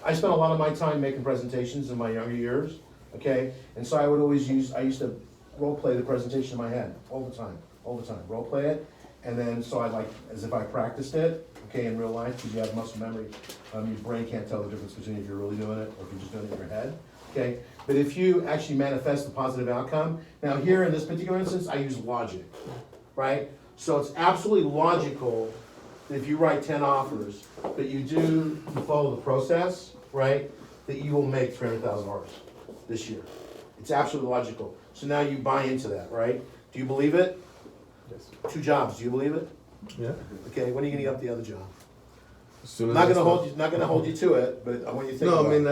I spent a lot of my time making presentations in my younger years, okay? And so I used to role play the presentation in my head all the time, role play it. And then, so I like, as if I practiced it, okay, in real life, because you have muscle memory. Your brain can't tell the difference between if you're really doing it or if you're just doing it in your head, okay? But if you actually manifest the positive outcome, now here in this particular instance, I use logic, right? So it's absolutely logical that if you write 10 offers, but you follow the process, right, that you will make $300,000 this year. It's absolutely logical. So now you buy into that, right? Do you believe it?
Yes.
2 jobs, do you believe it?
Yeah.
Okay, when are you gonna get up the other job?
As soon as
Not
I
gonna hold you to it, but I want you to think
No,
about
I mean,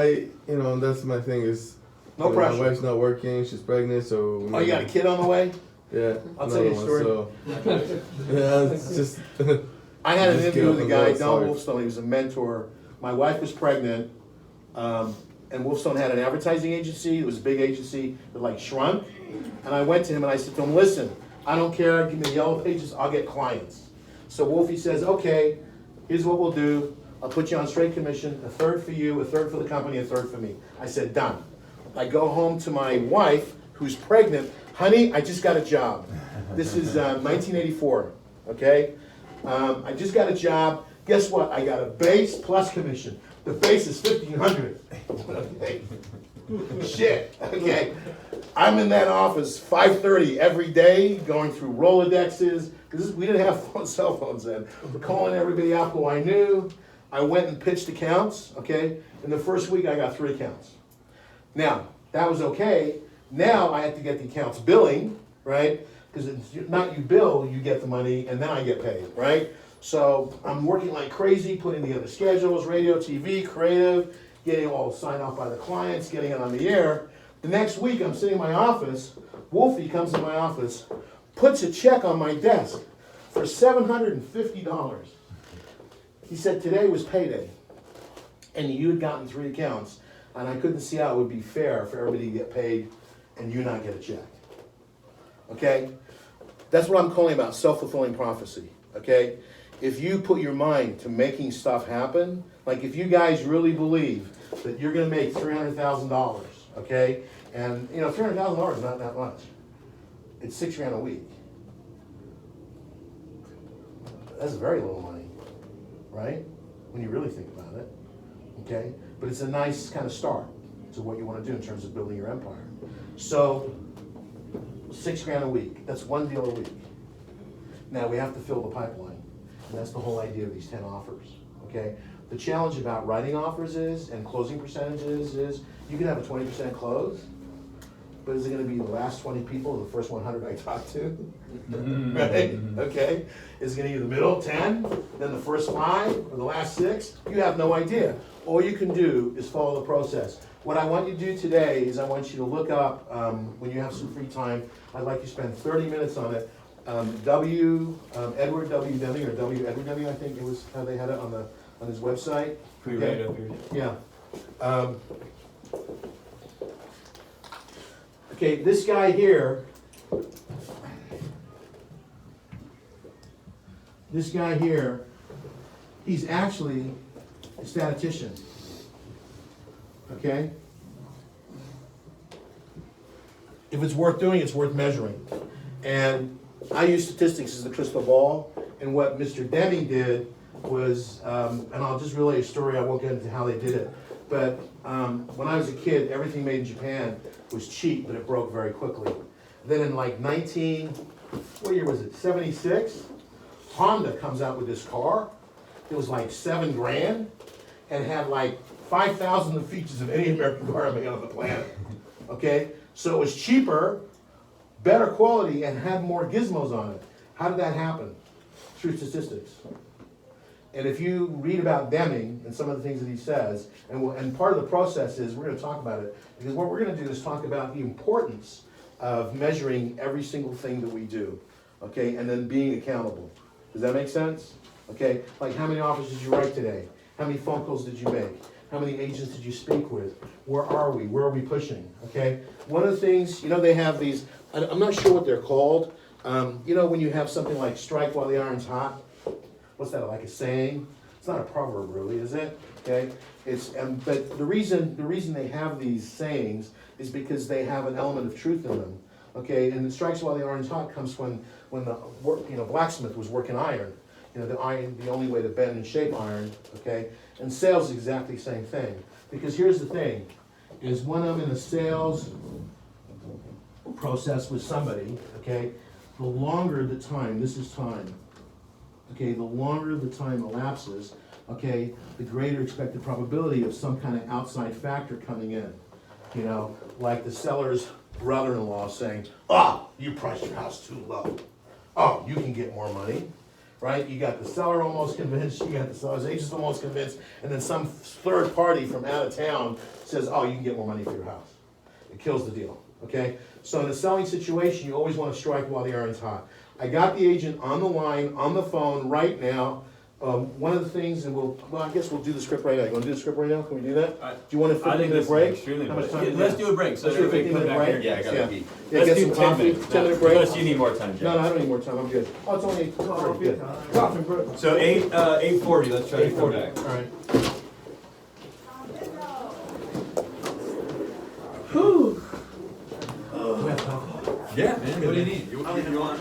it.
that's my thing is.
No
you know,
pressure.
My wife's not working. She's pregnant, so.
Oh, you got a kid on the way?
Yeah.
I'll tell you a story.
So, yeah, it's just.
I had an
Just
interview with
get
a
up
guy,
and go,
Don
sorry.
Wolfstone, he was a mentor. My wife was pregnant, and Wolfstone had an advertising agency, it was a big agency that like shrunk. And I went to him and I said to him, listen, I don't care, give me the yellow pages, I'll get clients. So Wolfie says, okay, here's what we'll do. I'll put you on straight commission, 1/3 for you, 1/3 for the company, 1/3 for me. I said, done. I go home to my wife, who's pregnant, honey, I just got a job. This is 1984, okay? I just got a job. Guess what? I got a base plus commission. The base is $1,500. Okay. Shit. Okay. I'm in that office 5:30 every day, going through Rolodexes, because we didn't have cell phones then. We're calling everybody out who I knew. I went and pitched accounts, okay? In the first week, I got 3 accounts. Now, that was okay. Now I had to get the accounts billing, right? Because it's not you bill, you get the money, and then I get paid, right? So I'm working like crazy, putting together schedules, radio, TV, creative, getting it all signed off by the clients, getting it on the air. The next week, I'm sitting in my office, Wolfie comes to my office, puts a check on my desk for $750. He said today was payday, and you had gotten 3 accounts, and I couldn't see how it would be fair for everybody to get paid and you not get a check. Okay? That's what I'm calling about self-fulfilling prophecy, okay? If you put your mind to making stuff happen, like if you guys really believe that you're gonna make $300,000, okay? And you know, $300,000 is not that much. It's $6,000 a week. That's very little money, right? When you really think about it, okay? But it's a nice kind of start to what you wanna do in terms of building your empire. So, $6,000 a week, that's 1 deal a week. Now we have to fill the pipeline, and that's the whole idea of these 10 offers, okay? The challenge about writing offers is, and closing percentages is, you can have a 20% close, but is it gonna be the last 20 people, or the first 100 I talk to? Right, okay? Is it gonna be the middle 10, then the first 5, or the last 6? You have no idea. All you can do is follow the process. What I want you to do today is I want you to look up, when you have some free time, I'd like you to spend 30 minutes on it. Edward W. Deming, or W. Edward Deming, I think it was how they had it on his website.
Can we write it up here?
Yeah. Okay, this guy here, he's actually a statistician. Okay? If it's worth doing, it's worth measuring. And I use statistics as the crystal ball, and what Mr. Deming did was, and I'll just relay a story, I won't get into how they did it, but when I was a kid, everything made in Japan was cheap, but it broke very quickly. Then in like what year was it, 76? Honda comes out with this car. It was like $7,000, and had like 5,000 of the features of any American car made on the planet. Okay? So it was cheaper, better quality, and had more gizmos on it. How did that happen? Through statistics. And if you read about Deming and some of the things that he says, and part of the process is, we're going to talk about it, because what we're going to do is talk about the importance of measuring every single thing that we do, okay, and then being accountable. Does that make sense? Okay, like how many offers did you write today? How many phone calls did you make? How many agents did you speak with? Where are we? Where are we pushing? Okay, one of the things, you know, they have these, I'm not sure what they're called. You know, when you have something like strike while the iron's hot, what's that, like a saying? It's not a proverb really, is it? Okay, it's, but the reason they have these sayings is because they have an element of truth in them. Okay, and the strikes while the iron's hot comes when the blacksmith was working iron. You know, the iron, the only way to bend and shape iron, okay? And sales is exactly the same thing. Because here's the thing, is when I'm in a sales process with somebody, okay, the longer the time, this is time, okay, the longer the time elapses, okay, the greater expected probability of some kind of outside factor coming in. You know, like the seller's brother-in-law saying, "Oh, you priced your house too low. Oh, you can get more money." Right? You got the seller almost convinced, you got the seller's agent almost convinced, and then some third party from out of town says, "Oh, you can get more money for your house." It kills the deal, okay? So in a selling situation, you always want to strike while the iron's hot. I got the agent on the line, on the phone right now. One of the things, and I guess we'll do the script right now. You want to do the script right now? Can we do that? Do you want a 15-minute break? How much time do you
Let's
have?
do a break, so
Let's do a
everybody come
15-minute
back
break?
here.
Yeah, I gotta pee.
Yeah,
Let's
get
do
some
10
coffee.
minutes.
10-minute break.
Unless you need more time, Jeff.
No, I don't need more time. I'm good. Oh, it's only pretty good.
Coffee break.
So 8:40, let's try to come
8:40.
back.
All right.
Yeah, man, what do you need? You want?